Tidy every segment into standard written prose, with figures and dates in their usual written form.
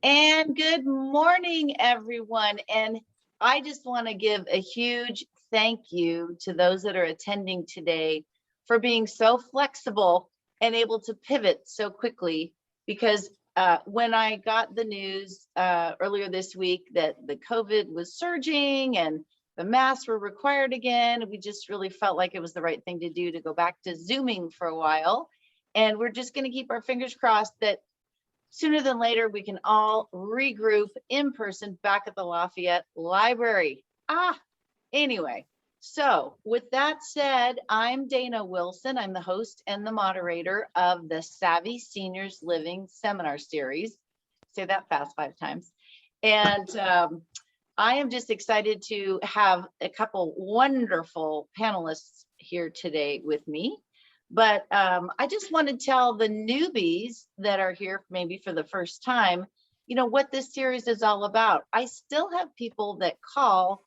And good morning, everyone. And I just want to give a huge thank you to those that are attending today for being so flexible and able to pivot so quickly. Because when I got the news earlier this week that the COVID was surging and the masks were required again, we just really felt like it was the right thing to do to go back to Zooming for a while. And we're just going to keep our fingers crossed that sooner than later, we can all regroup in person back at the Lafayette Library. Anyway, so with that said, I'm Dayna Wilson. I'm the host and the moderator of the Savvy Seniors Living Seminar Series. Say that fast 5 times. And I am just excited to have a couple wonderful panelists here today with me. But I just want to tell the newbies that are here maybe for the first time, what this series is all about. I still have people that call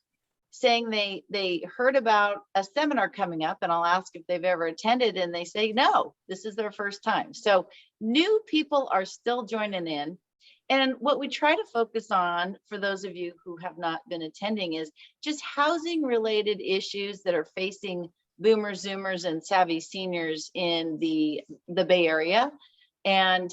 saying they heard about a seminar coming up, and I'll ask if they've ever attended, and they say, no, this is their first time. So new people are still joining in. And what we try to focus on for those of you who have not been attending is just housing related issues that are facing boomers, zoomers, and savvy seniors in the Bay Area. And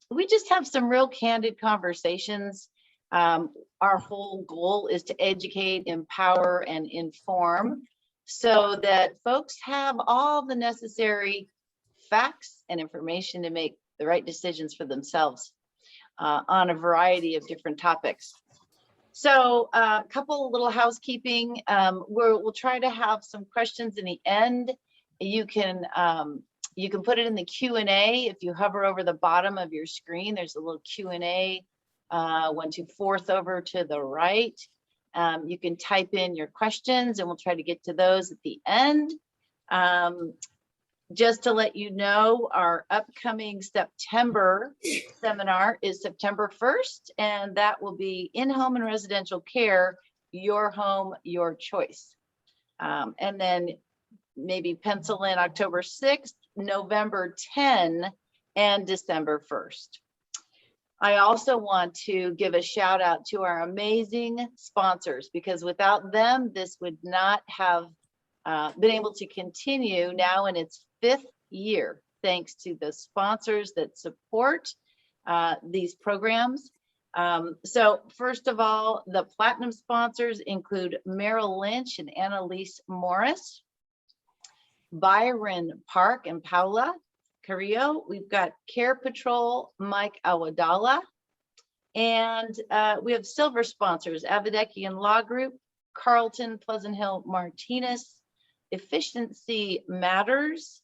we just have some real candid conversations. Our whole goal is to educate, empower, and inform so that folks have all the necessary facts and information to make the right decisions for themselves on a variety of different topics. So a couple little housekeeping. We'll try to have some questions in the end. You can put it in the Q&A. If you hover over the bottom of your screen, there's a little Q&A 1 to 4th over to the right. You can type in your questions and we'll try to get to those at the end. Just to let you know, our upcoming September seminar is September 1st, and that will be in-home and residential care, your home, your choice. And then maybe pencil in October 6th, November 10, and December 1st. I also want to give a shout out to our amazing sponsors, because without them, this would not have been able to continue now in its 5th year, thanks to the sponsors that support these programs. So first of all, the platinum sponsors include Merrill Lynch and Annalise Morris, Byron Park and Paula Carrillo. We've got Care Patrol, Mike Awadala, and we have silver sponsors, Avedeckian Law Group, Carlton Pleasant Hill Martinez, Efficiency Matters,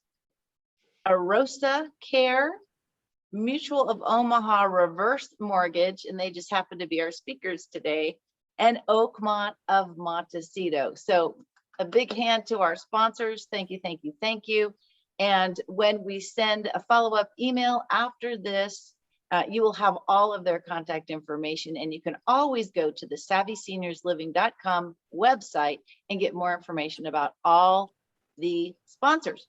Arosa Care, Mutual of Omaha Reverse Mortgage, and they just happen to be our speakers today, and Oakmont of Montecito. So a big hand to our sponsors. Thank you, thank you, thank you. And when we send a follow-up email after this, you will have all of their contact information, and you can always go to the savvysenioursliving.com website and get more information about all the sponsors.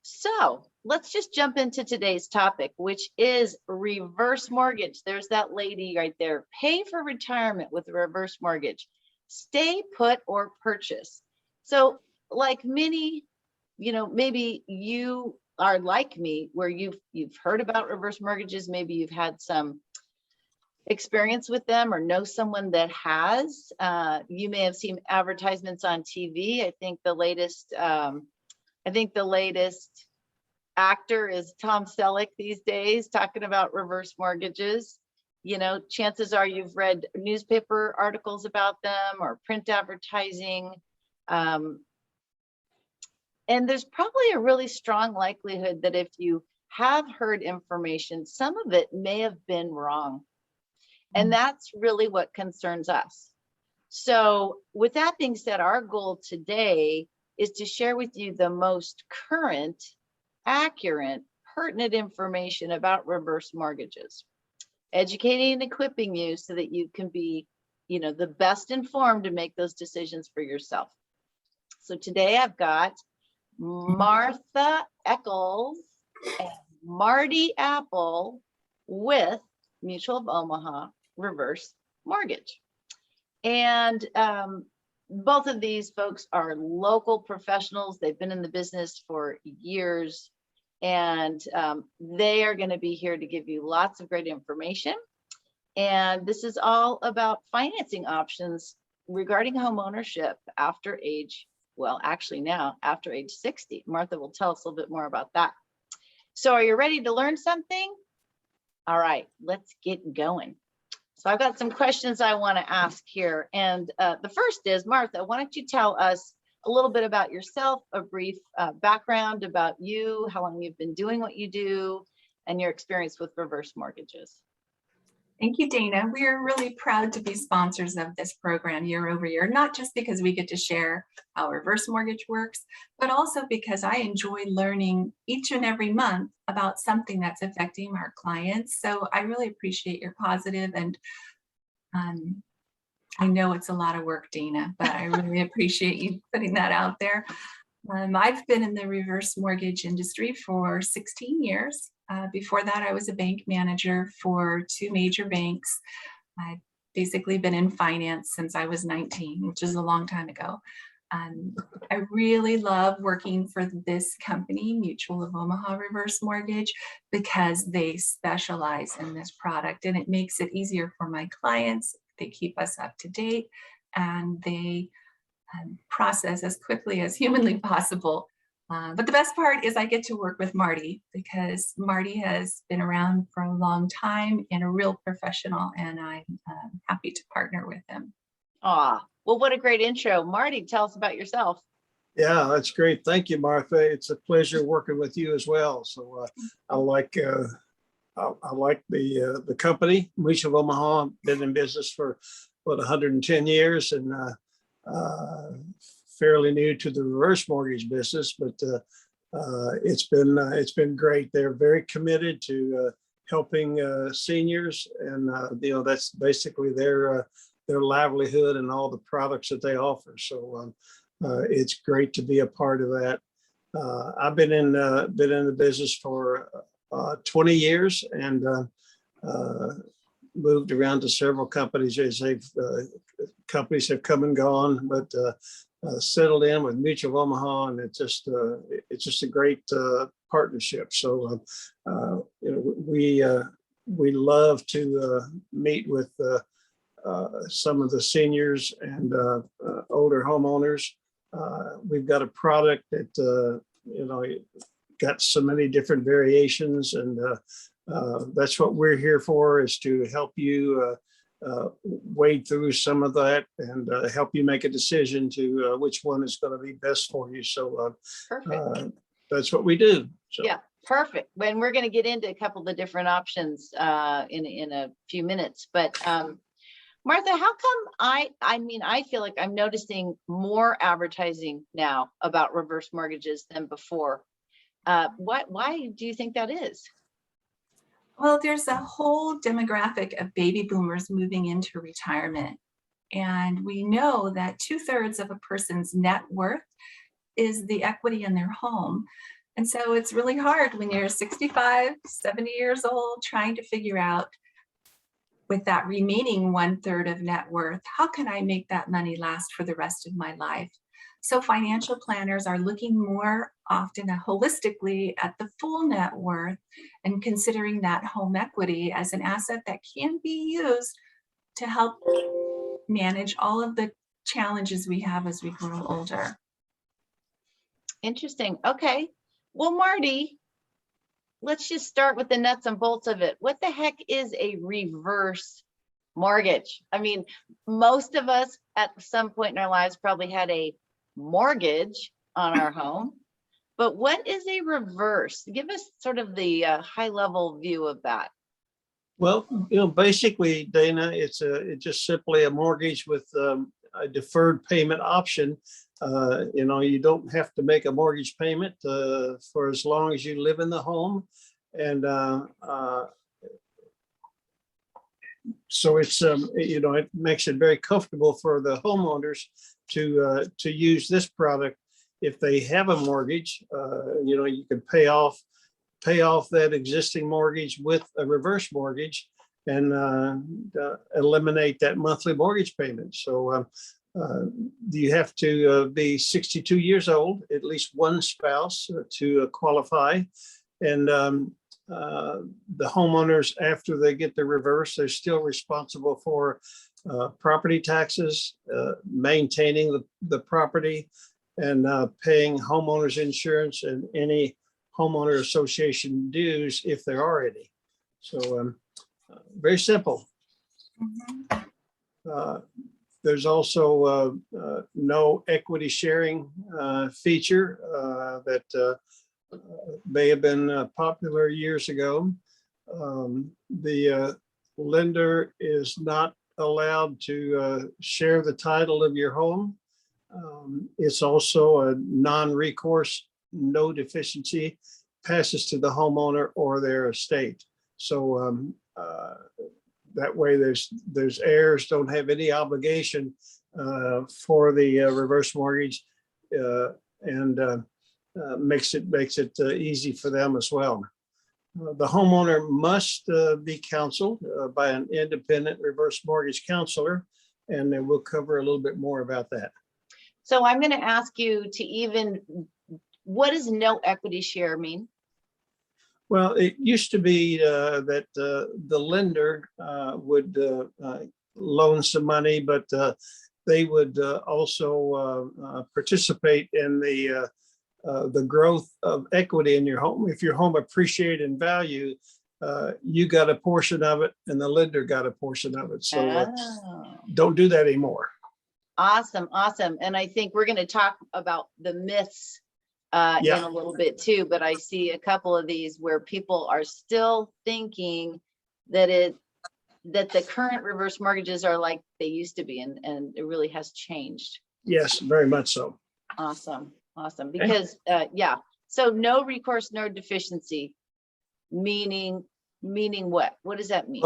So let's just jump into today's topic, which is reverse mortgage. There's that lady right there. Pay for retirement with a reverse mortgage. Stay put or purchase. So like many, maybe you are like me, where you've heard about reverse mortgages. Maybe you've had some experience with them or know someone that has. You may have seen advertisements on TV. I think the latest actor is Tom Selleck these days, talking about reverse mortgages. Chances are you've read newspaper articles about them or print advertising. And there's probably a really strong likelihood that if you have heard information, some of it may have been wrong. And that's really what concerns us. So with that being said, our goal today is to share with you the most current, accurate, pertinent information about reverse mortgages, educating and equipping you so that you can be, the best informed to make those decisions for yourself. So today I've got Martha Eccles and Marty Apple with Mutual of Omaha Reverse Mortgage. And both of these folks are local professionals. They've been in the business for years, and they are going to be here to give you lots of great information. And this is all about financing options regarding home ownership after age, well, actually now after age 60. Martha will tell us a little bit more about that. So are you ready to learn something? All right, let's get going. So I've got some questions I want to ask here. And the first is, Martha, why don't you tell us a little bit about yourself, a brief background about you, how long you've been doing what you do, and your experience with reverse mortgages. Thank you, Dayna. We are really proud to be sponsors of this program year over year, not just because we get to share how reverse mortgage works, but also because I enjoy learning each and every month about something that's affecting our clients. So I really appreciate your positive, and I know it's a lot of work, Dayna, but I really appreciate you putting that out there. I've been in the reverse mortgage industry for 16 years. Before that, I was a bank manager for 2 major banks. I've basically been in finance since I was 19, which is a long time ago. I really love working for this company, Mutual of Omaha Reverse Mortgage, because they specialize in this product, and it makes it easier for my clients. They keep us up to date, and they process as quickly as humanly possible. But the best part is I get to work with Marty, because Marty has been around for a long time and a real professional, and I'm happy to partner with him. Well, what a great intro. Marty, tell us about yourself. Yeah, that's great. Thank you, Martha. It's a pleasure working with you as well. So I like the company, Mutual of Omaha. I've been in business for 110 years, and fairly new to the reverse mortgage business, but it's been great. They're very committed to helping seniors, and that's basically their livelihood and all the products that they offer. So it's great to be a part of that. I've been in the business for 20 years, and moved around to several companies as companies have come and gone, but settled in with Mutual of Omaha, and it's just a great partnership. So we love to meet with some of the seniors and older homeowners. We've got a product that got so many different variations, and that's what we're here for, is to help you wade through some of that and help you make a decision to which one is going to be best for you. So that's what we do. So. Yeah, perfect. When we're going to get into a couple of the different options in a few minutes, but Martha, how come I feel like I'm noticing more advertising now about reverse mortgages than before? Why do you think that is? Well, there's a whole demographic of baby boomers moving into retirement. And we know that 2/3 of a person's net worth is the equity in their home. And so it's really hard when you're 65, 70 years old, trying to figure out, with that remaining 1/3 of net worth, how can I make that money last for the rest of my life? So financial planners are looking more often holistically at the full net worth and considering that home equity as an asset that can be used to help manage all of the challenges we have as we grow older. Interesting. Okay. Well, Marty, let's just start with the nuts and bolts of it. What the heck is a reverse mortgage? I mean, most of us at some point in our lives probably had a mortgage on our home, but what is a reverse? Give us sort of the high level view of that. Well, basically, Dayna, it's just simply a mortgage with a deferred payment option. You don't have to make a mortgage payment for as long as you live in the home, and so it's it makes it very comfortable for the homeowners to use this product. If they have a mortgage, you can pay pay off that existing mortgage with a reverse mortgage and eliminate that monthly mortgage payment. So you have to be 62 years old, at least one spouse to qualify. And the homeowners, after they get the reverse, they're still responsible for property taxes, maintaining the property, and paying homeowners insurance and any homeowner association dues if there are any. So very simple. There's also no equity sharing feature that may have been popular years ago. The lender is not allowed to share the title of your home. It's also a non-recourse, no deficiency, passes to the homeowner or their estate. So that way there's heirs don't have any obligation for the reverse mortgage, and makes it easy for them as well. The homeowner must be counseled by an independent reverse mortgage counselor, and then we'll cover a little bit more about that. So I'm going to ask you to what does no equity share mean? Well, it used to be that the lender would loan some money, but they would also participate in the growth of equity in your home. If your home appreciated in value, you got a portion of it and the lender got a portion of it. So don't do that anymore. Awesome. And I think we're going to talk about the myths in a little bit too, but I see a couple of these where people are still thinking that the current reverse mortgages are like they used to be, and it really has changed. Yes, very much so. Awesome. Because so no recourse, no deficiency, meaning what? What does that mean?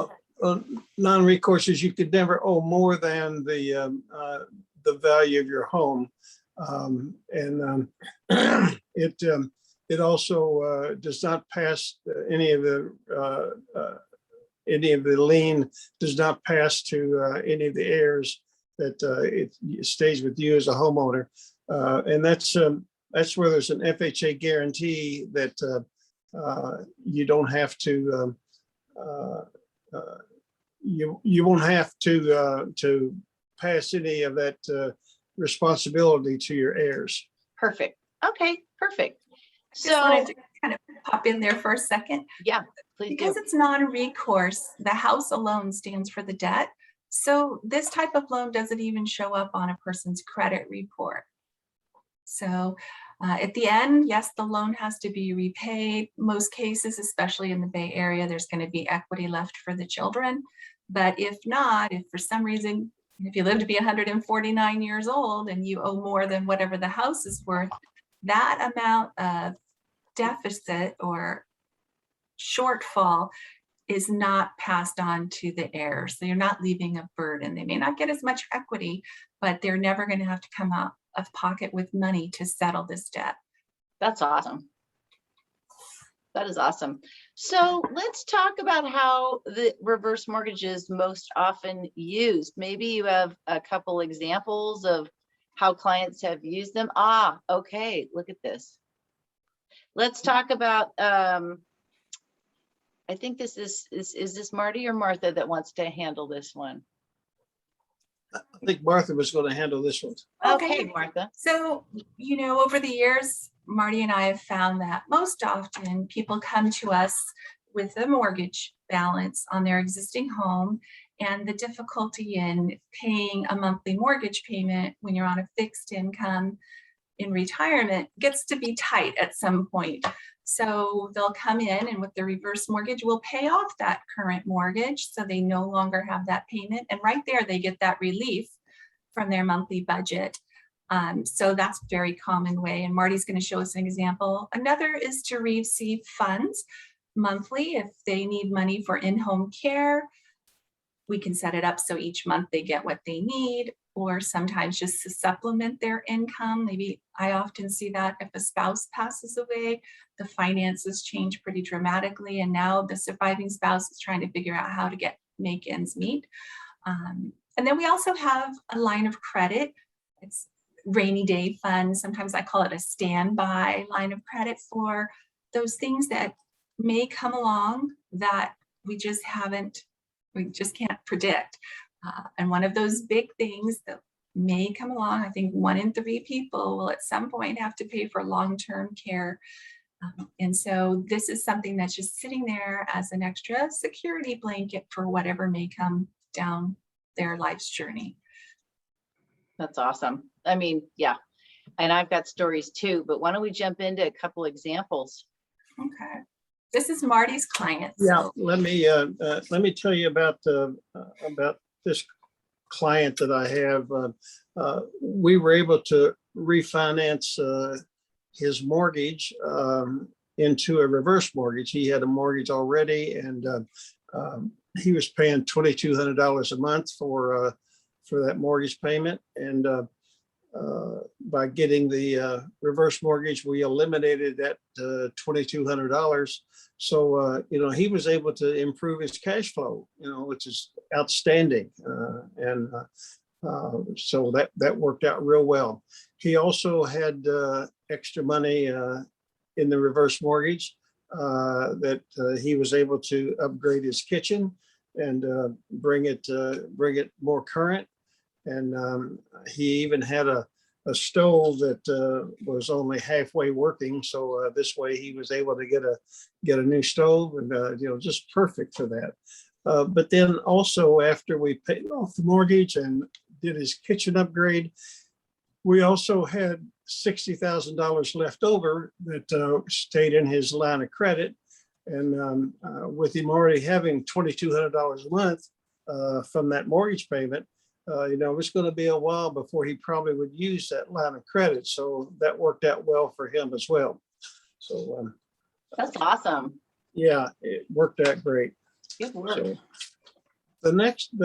Non-recourse is you could never owe more than the value of your home, and it also does not pass any of the lien does not pass to any of the heirs. That it stays with you as a homeowner, and that's where there's an FHA guarantee that you don't have to. You won't have to pass any of that responsibility to your heirs. Perfect. Okay, perfect. Just wanted to kind of pop in there for a second. Yeah, please because do. it's non-recourse, the house alone stands for the debt. So this type of loan doesn't even show up on a person's credit report. So at the end, yes, the loan has to be repaid. Most cases, especially in the Bay Area, there's going to be equity left for the children. But if not, if for some reason, if you live to be 149 years old and you owe more than whatever the house is worth, that amount of deficit or shortfall is not passed on to the heirs. So you're not leaving a burden. They may not get as much equity, but they're never going to have to come out of pocket with money to settle this debt. That's awesome. That is awesome. So let's talk about how the reverse mortgage is most often used. Maybe you have a couple examples of how clients have used them. Okay, look at this. Let's talk about, I think this is this Marty or Martha that wants to handle this one? I think Martha was going to handle this one. Okay, Martha. So, over the years, Marty and I have found that most often people come to us with a mortgage balance on their existing home, and the difficulty in paying a monthly mortgage payment when you're on a fixed income in retirement gets to be tight at some point. So they'll come in and with the reverse mortgage, we'll pay off that current mortgage so they no longer have that payment. And right there, they get that relief from their monthly budget. So that's a very common way. And Marty's going to show us an example. Another is to receive funds monthly if they need money for in-home care. We can set it up so each month they get what they need. or sometimes just to supplement their income. Maybe I often see that if a spouse passes away, the finances change pretty dramatically, and now the surviving spouse is trying to figure out how to make ends meet. And then we also have a line of credit. It's rainy day fund. Sometimes I call it a standby line of credit for those things that may come along that we just can't predict. And one of those big things that may come along, I think 1 in 3 people will at some point have to pay for long-term care. And so this is something that's just sitting there as an extra security blanket for whatever may come down their life's journey. That's awesome. I mean, yeah. And I've got stories too, but why don't we jump into a couple examples? Okay. This is Marty's client. Yeah, let me tell you about this client that I have. We were able to refinance his mortgage into a reverse mortgage. He had a mortgage already, and he was paying $2,200 a month for that mortgage payment. And by getting the reverse mortgage, we eliminated that $2,200. So, he was able to improve his cash flow, which is outstanding. So that worked out real well. He also had extra money in the reverse mortgage that he was able to upgrade his kitchen and bring it more current. And he even had a stove that was only halfway working. So this way he was able to get a new stove, and just perfect for that. But then also, after we paid off the mortgage and did his kitchen upgrade, we also had $60,000 left over that stayed in his line of credit. And with him already having $2,200 a month from that mortgage payment, it was going to be a while before he probably would use that line of credit. So that worked out well for him as well. So That's awesome. yeah, it worked out great. Good work. So the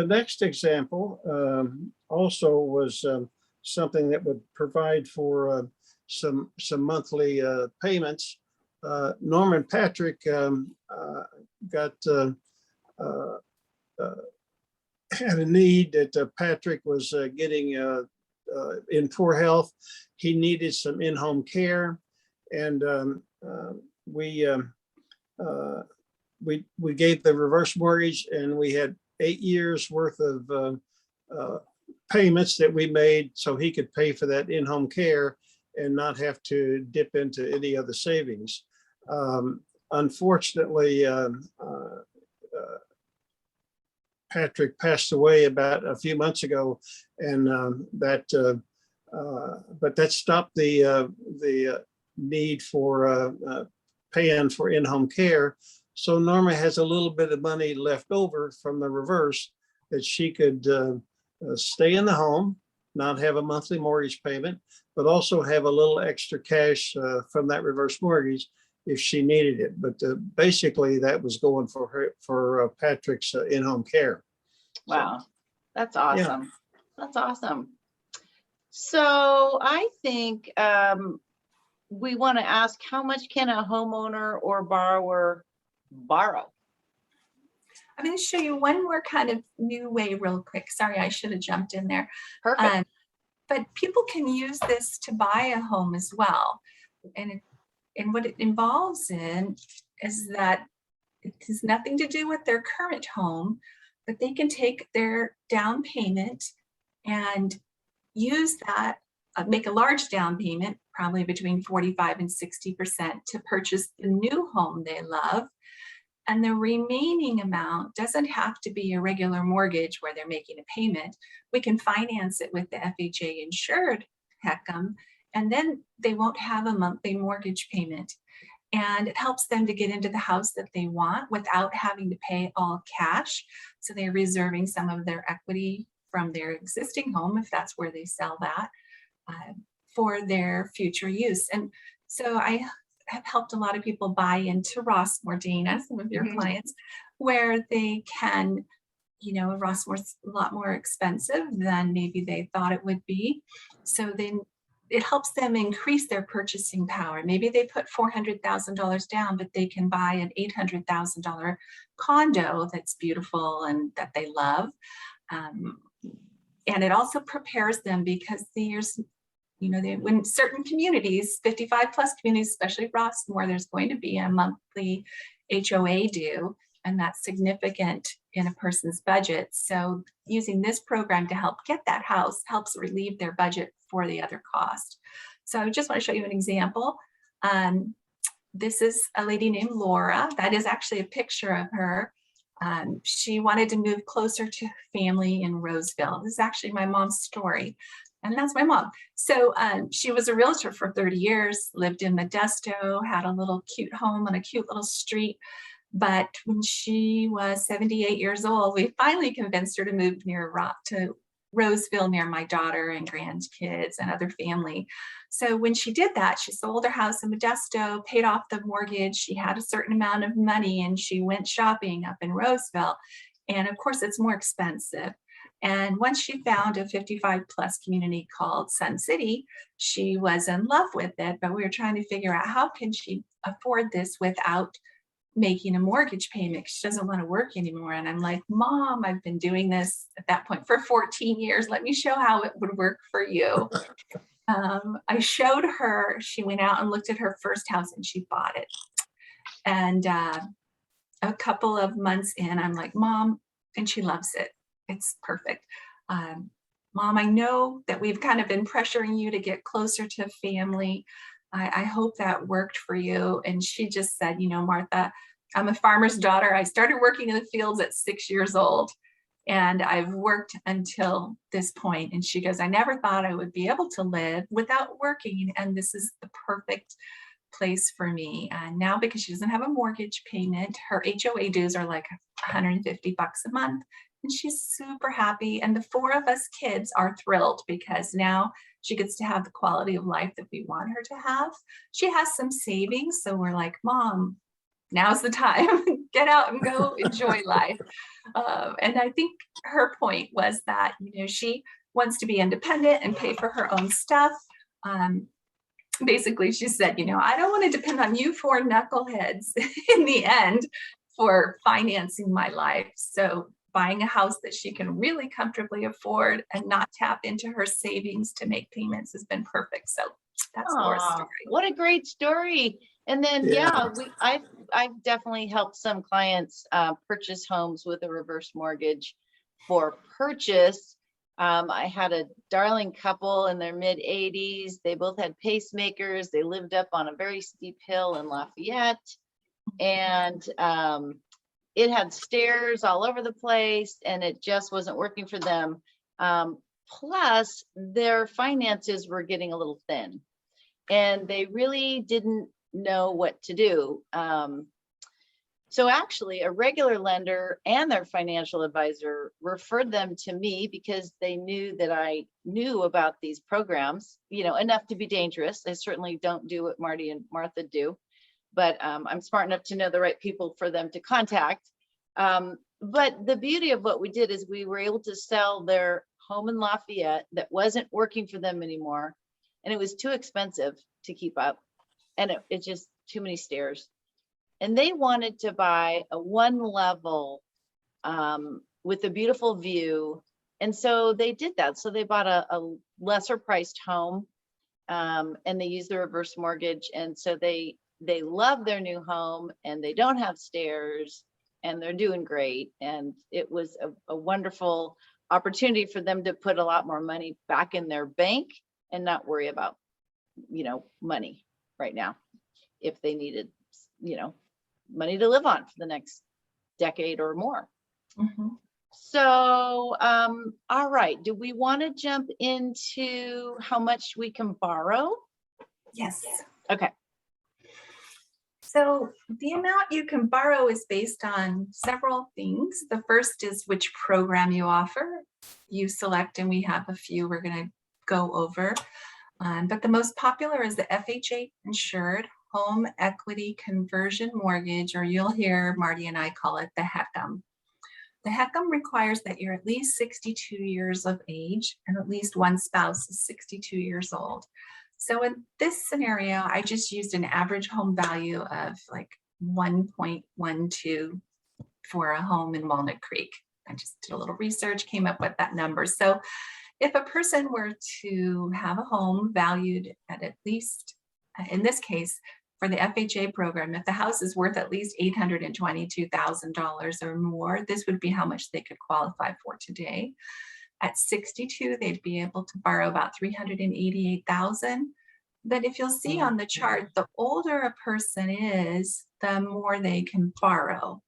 next example also was something that would provide for some monthly payments. Norman Patrick had a need that Patrick was getting in poor health. He needed some in-home care, and we gave the reverse mortgage, and we had 8 years worth of payments that we made so he could pay for that in-home care and not have to dip into any other savings. Unfortunately, Patrick passed away about a few months ago, and but that stopped the need for paying for in-home care. So Norma has a little bit of money left over from the reverse that she could stay in the home, not have a monthly mortgage payment, but also have a little extra cash from that reverse mortgage if she needed it. But basically that was going for Patrick's in-home care. Wow, that's awesome. Yeah. That's awesome. So I think we want to ask, how much can a homeowner or borrower borrow? I'm going to show you one more kind of new way real quick. Sorry, I should have jumped in there. Perfect. But people can use this to buy a home as well. And what it involves in is that it has nothing to do with their current home, but they can take their down payment and use that, make a large down payment, probably between 45 and 60%, to purchase the new home they love. And the remaining amount doesn't have to be a regular mortgage where they're making a payment. We can finance it with the FHA insured HECM, and then they won't have a monthly mortgage payment. And it helps them to get into the house that they want without having to pay all cash. So they're reserving some of their equity from their existing home, if that's where they sell that, for their future use. And so I have helped a lot of people buy into Rossmore, Dayna, some of your clients, where they can Rossmore's a lot more expensive than maybe they thought it would be. So then it helps them increase their purchasing power. Maybe they put $400,000 down, but they can buy an $800,000 condo that's beautiful and that they love. And it also prepares them because there's, when certain communities, 55 plus communities, especially Rossmore, there's going to be a monthly HOA due, and that's significant in a person's budget. So using this program to help get that house helps relieve their budget for the other cost. So I just want to show you an example. This is a lady named Laura. That is actually a picture of her. She wanted to move closer to family in Roseville. This is actually my mom's story. And that's my mom. So she was a realtor for 30 years, lived in Modesto, had a little cute home on a cute little street. But when she was 78 years old, we finally convinced her to move to Roseville near my daughter and grandkids and other family. So when she did that, she sold her house in Modesto, paid off the mortgage. She had a certain amount of money and she went shopping up in Roseville. And of course, it's more expensive. And once she found a 55 plus community called Sun City, she was in love with it. But we were trying to figure out how can she afford this without making a mortgage payment. She doesn't want to work anymore. And I'm like, Mom, I've been doing this at that point for 14 years. Let me show how it would work for you. I showed her, she went out and looked at her first house and she bought it. And a couple of months in, I'm like, Mom, and she loves it. It's perfect. Mom, I know that we've kind of been pressuring you to get closer to family. I hope that worked for you. And she just said, Martha, I'm a farmer's daughter. I started working in the fields at 6 years old, and I've worked until this point. And she goes, I never thought I would be able to live without working. And this is the perfect place for me. And now, because she doesn't have a mortgage payment, her HOA dues are like $150 a month. And she's super happy. And the four of us kids are thrilled because now she gets to have the quality of life that we want her to have. She has some savings. So we're like, Mom, now's the time. Get out and go enjoy life. And I think her point was that, she wants to be independent and pay for her own stuff. Basically, she said, I don't want to depend on you four knuckleheads in the end for financing my life. So buying a house that she can really comfortably afford and not tap into her savings to make payments has been perfect. So that's Laura's story. What a great story. And then, I've definitely helped some clients purchase homes with a reverse mortgage for purchase. I had a darling couple in their mid 80s. They both had pacemakers. They lived up on a very steep hill in Lafayette. And it had stairs all over the place and it just wasn't working for them. Plus, their finances were getting a little thin and they really didn't know what to do. So actually, a regular lender and their financial advisor referred them to me because they knew that I knew about these programs, enough to be dangerous. I certainly don't do what Marty and Martha do, but I'm smart enough to know the right people for them to contact. But the beauty of what we did is we were able to sell their home in Lafayette that wasn't working for them anymore. And it was too expensive to keep up. And it just too many stairs. And they wanted to buy a one level with a beautiful view. And so they did that. So they bought a lesser priced home and they used the reverse mortgage. And so they love their new home and they don't have stairs and they're doing great. And it was a wonderful opportunity for them to put a lot more money back in their bank and not worry about, money right now if they needed, money to live on for the next decade or more. Mm-hmm. So, all right. Do we want to jump into how much we can borrow? Yes. Okay. So the amount you can borrow is based on several things. The first is which program you offer. You select, and we have a few we're going to go over. But the most popular is the FHA insured home equity conversion mortgage, or you'll hear Marty and I call it the HECM. The HECM requires that you're at least 62 years of age and at least one spouse is 62 years old. So in this scenario, I just used an average home value of like 1.12 for a home in Walnut Creek. I just did a little research, came up with that number. So if a person were to have a home valued at least, in this case, for the FHA program, if the house is worth at least $822,000 or more, this would be how much they could qualify for today. At 62, they'd be able to borrow about $388,000. But if you'll see on the chart, the older a person is, the more they can borrow.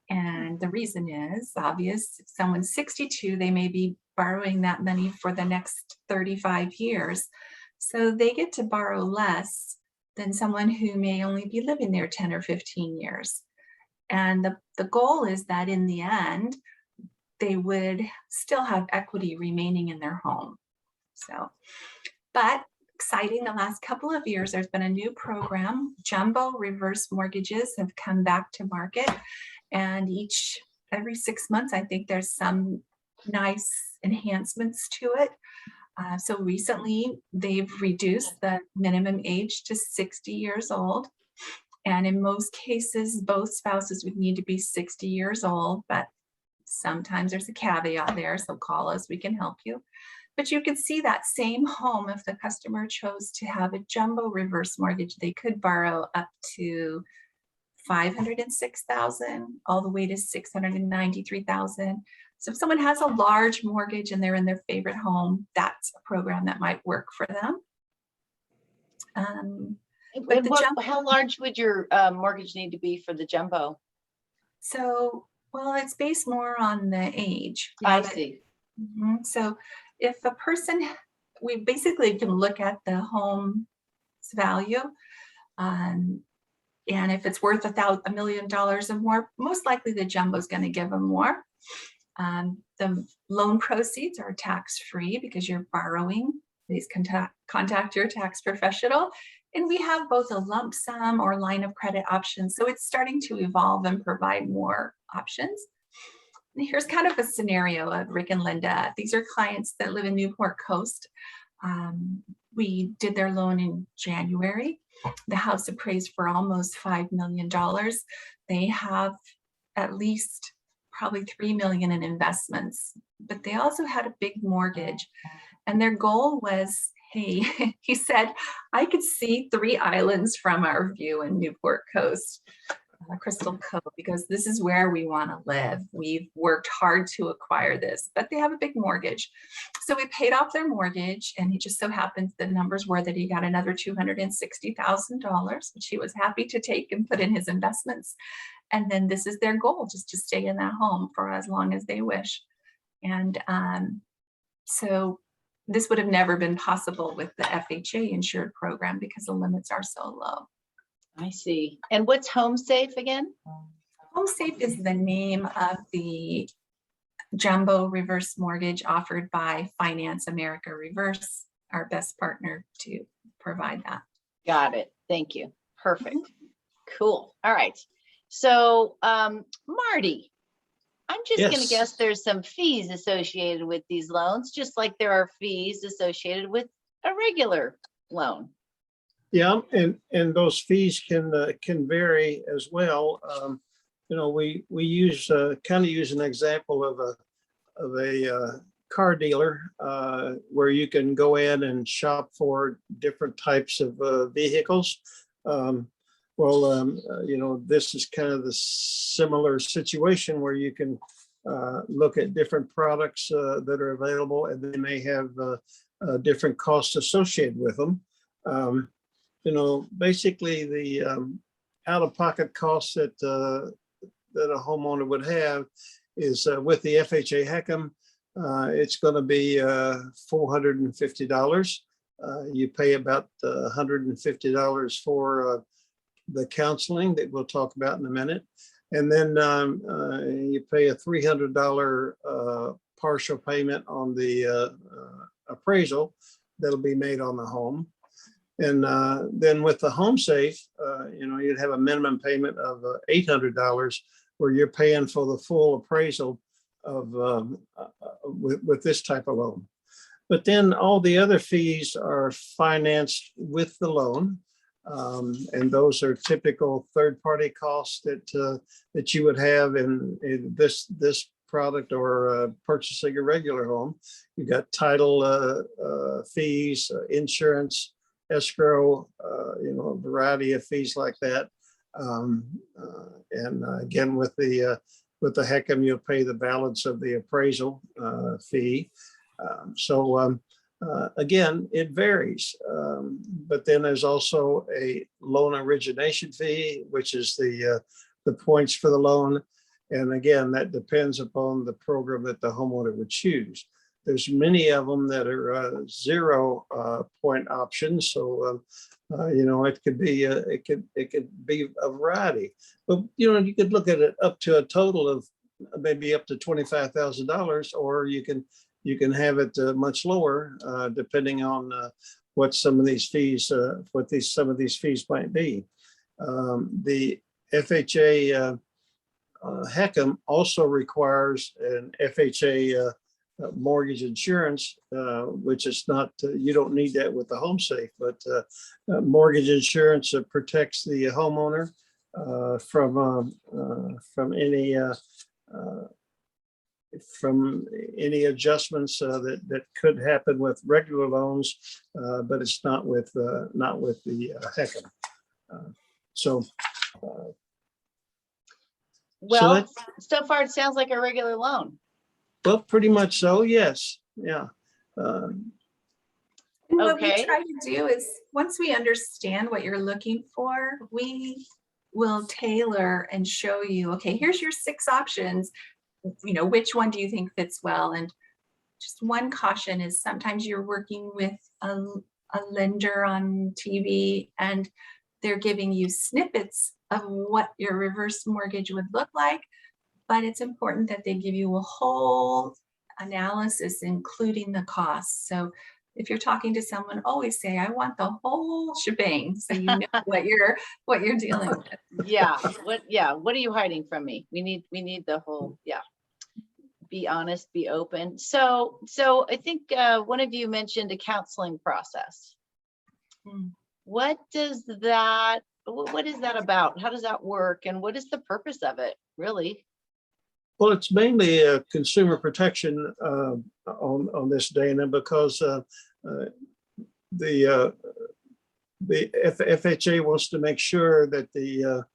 And the reason is obvious. If someone's 62, they may be borrowing that money for the next 35 years. So they get to borrow less than someone who may only be living there 10 or 15 years. And the goal is that in the end, they would still have equity remaining in their home. So, but exciting, the last couple of years, there's been a new program. Jumbo reverse mortgages have come back to market. And every 6 months, I think there's some nice enhancements to it. So recently, they've reduced the minimum age to 60 years old. And in most cases, both spouses would need to be 60 years old, but sometimes there's a caveat there, so call us, we can help you. But you can see that same home, if the customer chose to have a jumbo reverse mortgage, they could borrow up to $506,000 all the way to $693,000. So if someone has a large mortgage and they're in their favorite home, that's a program that might work for them. How large would your mortgage need to be for the jumbo? So, well, it's based more on the age. I see. So if a person, we basically can look at the home's value, and if it's worth $1 million or more, most likely the jumbo is going to give them more. The loan proceeds are tax-free because you're borrowing. Please contact your tax professional. And we have both a lump sum or line of credit options. So it's starting to evolve and provide more options. And here's kind of a scenario of Rick and Linda. These are clients that live in Newport Coast. We did their loan in January. The house appraised for almost $5 million. They have at least probably $3 million in investments, but they also had a big mortgage. And their goal was, hey, he said, I could see 3 islands from our view in Newport Coast, Crystal Cove, because this is where we want to live. We've worked hard to acquire this, but they have a big mortgage. So we paid off their mortgage, and he just so happens the numbers were that he got another $260,000, which he was happy to take and put in his investments. And then this is their goal, just to stay in that home for as long as they wish. And so this would have never been possible with the FHA insured program because the limits are so low. I see. And what's Home Safe again? Home Safe is the name of the jumbo reverse mortgage offered by Finance America Reverse, our best partner to provide that. Got it. Thank you. Perfect. Cool. All right. So, Marty, I'm just going to guess there's some fees associated with these loans, just like there are fees associated with a regular loan. Yeah, and those fees can vary as well. We use kind of use an example of a car dealer where you can go in and shop for different types of vehicles. This is kind of the similar situation where you can look at different products that are available, and they may have different costs associated with them. Basically the out-of-pocket costs that a homeowner would have is with the FHA HECM, it's going to be $450. You pay about $150 for the counseling that we'll talk about in a minute. And then you pay a $300 partial payment on the appraisal that'll be made on the home. And then with the Home Safe, you'd have a minimum payment of $800 where you're paying for the full appraisal of with this type of loan. But then all the other fees are financed with the loan. And those are typical third-party costs that you would have in this product or purchasing a regular home. You got title fees, insurance, escrow, a variety of fees like that. And again, with the HECM, you'll pay the balance of the appraisal fee. Again, it varies. But then there's also a loan origination fee, which is the points for the loan. And again, that depends upon the program that the homeowner would choose. There's many of them that are 0 point options. So, it could be a variety. But you could look at it up to a total of maybe up to $25,000, or you can have it much lower, depending on what some of these fees might be. The FHA HECM also requires an FHA mortgage insurance, which is not, you don't need that with the home safe, but mortgage insurance protects the homeowner from any adjustments that could happen with regular loans, but it's not with the HECM. Well, so far it sounds like a regular loan. Well, pretty much so, yes. Yeah. And what Okay. we try to do is, once we understand what you're looking for, we will tailor and show you, okay, here's your 6 options. Which one do you think fits well? And just one caution is sometimes you're working with a lender on TV and they're giving you snippets of what your reverse mortgage would look like, but it's important that they give you a whole analysis, including the costs. So if you're talking to someone, always say, I want the whole shebang, so you know what you're dealing with. Yeah. What are you hiding from me? We need the whole, yeah. Be honest, be open. So I think one of you mentioned a counseling process. What is that about? How does that work? And what is the purpose of it, really? Well, it's mainly a consumer protection on this, Dana, because the FHA wants to make sure that the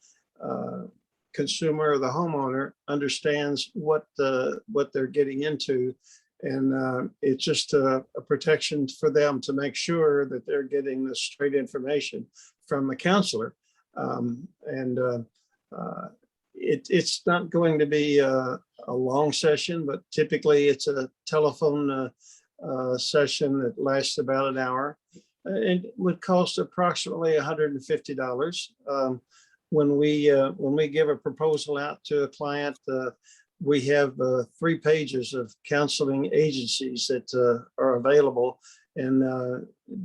consumer or the homeowner understands what they're getting into, and it's just a protection for them to make sure that they're getting the straight information from the counselor. It's not going to be a long session, but typically it's a telephone session that lasts about an hour. It would cost approximately $150. When we give a proposal out to a client, we have 3 pages of counseling agencies that are available, and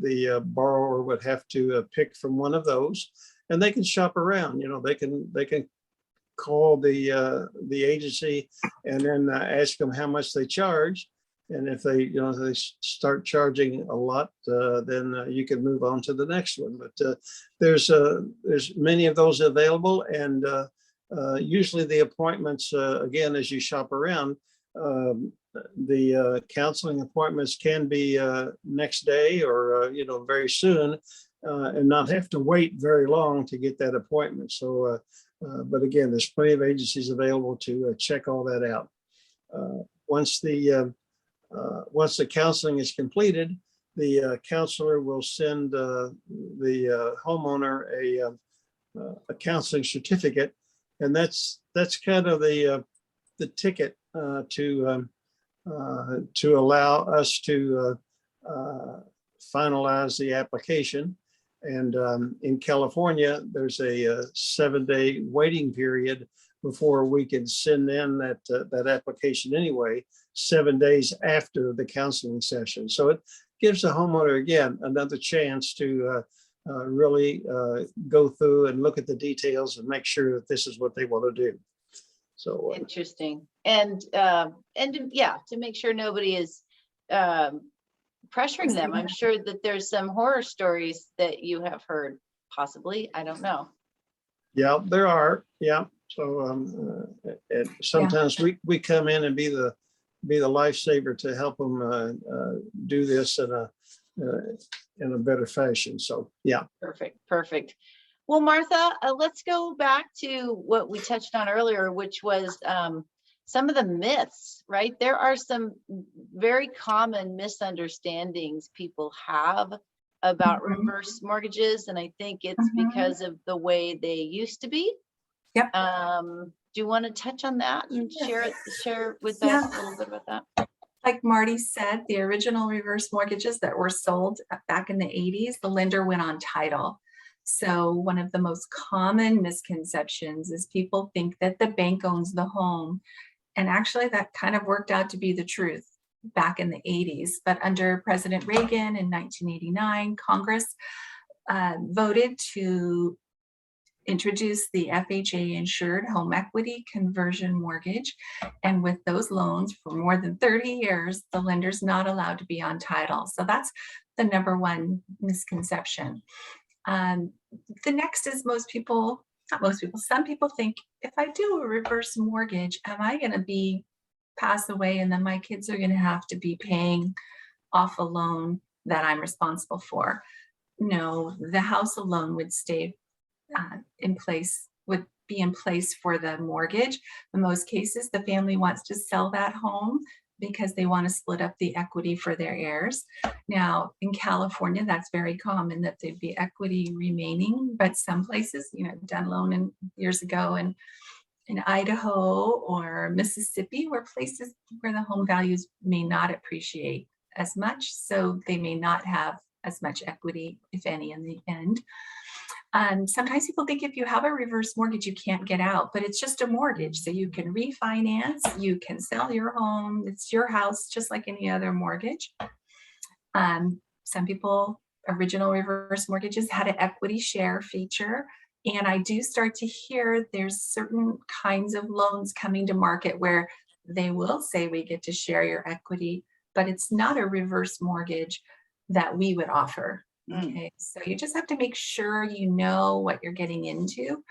the borrower would have to pick from one of those, and they can shop around. They can call the agency and then ask them how much they charge. And if they start charging a lot, then you can move on to the next one. But there's many of those available, and usually the appointments, again, as you shop around, the counseling appointments can be next day or very soon, and not have to wait very long to get that appointment. So, but again, there's plenty of agencies available to check all that out. Once the counseling is completed, the counselor will send the homeowner a counseling certificate, and that's kind of the ticket to allow us to finalize the application. And in California, there's a 7-day waiting period before we can send in that application anyway, 7 days after the counseling session. So it gives the homeowner, again, another chance to really go through and look at the details and make sure that this is what they want to do. So Interesting. And yeah, to make sure nobody is pressuring them. I'm sure that there's some horror stories that you have heard, possibly. I don't know. yeah, there are. Yeah. So and sometimes we come in and be the lifesaver to help them do this in a better fashion. So yeah. Perfect. Well, Martha, let's go back to what we touched on earlier, which was some of the myths, right? There are some very common misunderstandings people have about reverse mortgages, and I think it's because of the way they used to be. Yep. Do you want to touch on that and share with us a little bit about that? Like Marty said, the original reverse mortgages that were sold back in the 80s, the lender went on title. So one of the most common misconceptions is people think that the bank owns the home. And actually that kind of worked out to be the truth back in the 80s. But under President Reagan in 1989, Congress voted to introduce the FHA insured home equity conversion mortgage. And with those loans for more than 30 years, the lender's not allowed to be on title. So that's the number one misconception. The next is some people think, if I do a reverse mortgage, am I going to pass away and then my kids are going to have to be paying off a loan that I'm responsible for? No, the house alone would stay would be in place for the mortgage. In most cases, the family wants to sell that home because they want to split up the equity for their heirs. Now, in California, that's very common that there'd be equity remaining, but some places, done loan years ago in Idaho or Mississippi, places where the home values may not appreciate as much, so they may not have as much equity, if any, in the end. Sometimes people think if you have a reverse mortgage, you can't get out, but it's just a mortgage. So you can refinance, you can sell your home. It's your house, just like any other mortgage. Some people, original reverse mortgages had an equity share feature. And I do start to hear there's certain kinds of loans coming to market where they will say we get to share your equity, but it's not a reverse mortgage that we would offer. Okay, so you just have to make sure you know what you're getting into.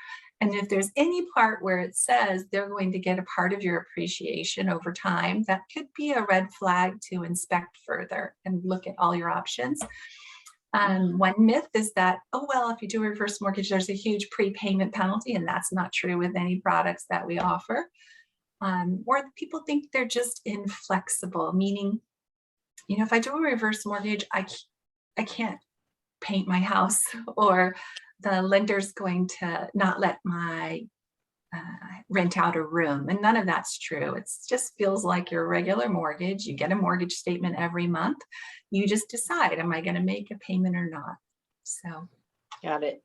And if there's any part where it says they're going to get a part of your appreciation over time, that could be a red flag to inspect further and look at all your options. One myth is that, if you do a reverse mortgage, there's a huge prepayment penalty, and that's not true with any products that we offer. Or people think they're just inflexible, meaning, if I do a reverse mortgage, I can't paint my house, or the lender's going to not let my rent out a room. And none of that's true. It just feels like your regular mortgage. You get a mortgage statement every month. You just decide, am I going to make a payment or not? So. Got it.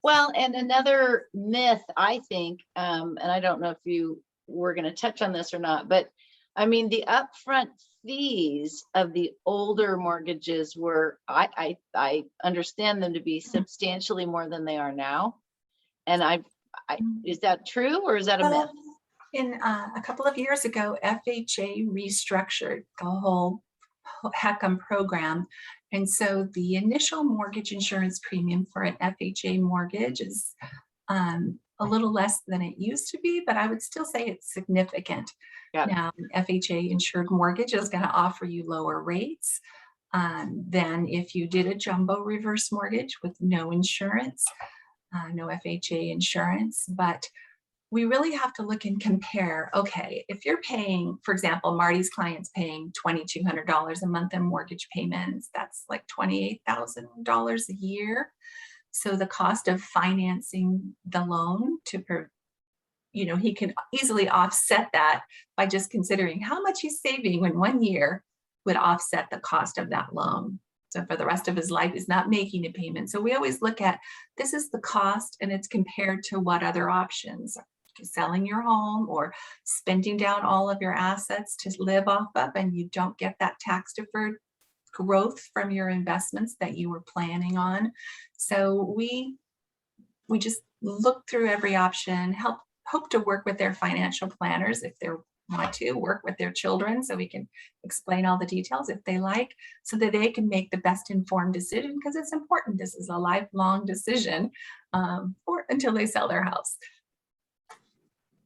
Well, and another myth, I think, and I don't know if you were going to touch on this or not, but I mean, the upfront fees of the older mortgages were, I understand them to be substantially more than they are now. And is that true, or is that a myth? In a couple of years ago, FHA restructured the whole HECM program. And so the initial mortgage insurance premium for an FHA mortgage is a little less than it used to be, but I would still say it's significant. Now, an FHA insured mortgage is going to offer you lower rates than if you did a jumbo reverse mortgage with no insurance, no FHA insurance. But we really have to look and compare. Okay, if you're paying, for example, Marty's client's paying $2,200 a month in mortgage payments, that's like $28,000 a year. So the cost of financing the loan he can easily offset that by just considering how much he's saving in 1 year would offset the cost of that loan. So for the rest of his life, he's not making a payment. So we always look at, this is the cost and it's compared to what other options, selling your home or spending down all of your assets to live off of, and you don't get that tax deferred growth from your investments that you were planning on. So we just look through every option, help hope to work with their financial planners if they want to work with their children, so we can explain all the details if they like, so that they can make the best informed decision, because it's important. This is a lifelong decision or until they sell their house.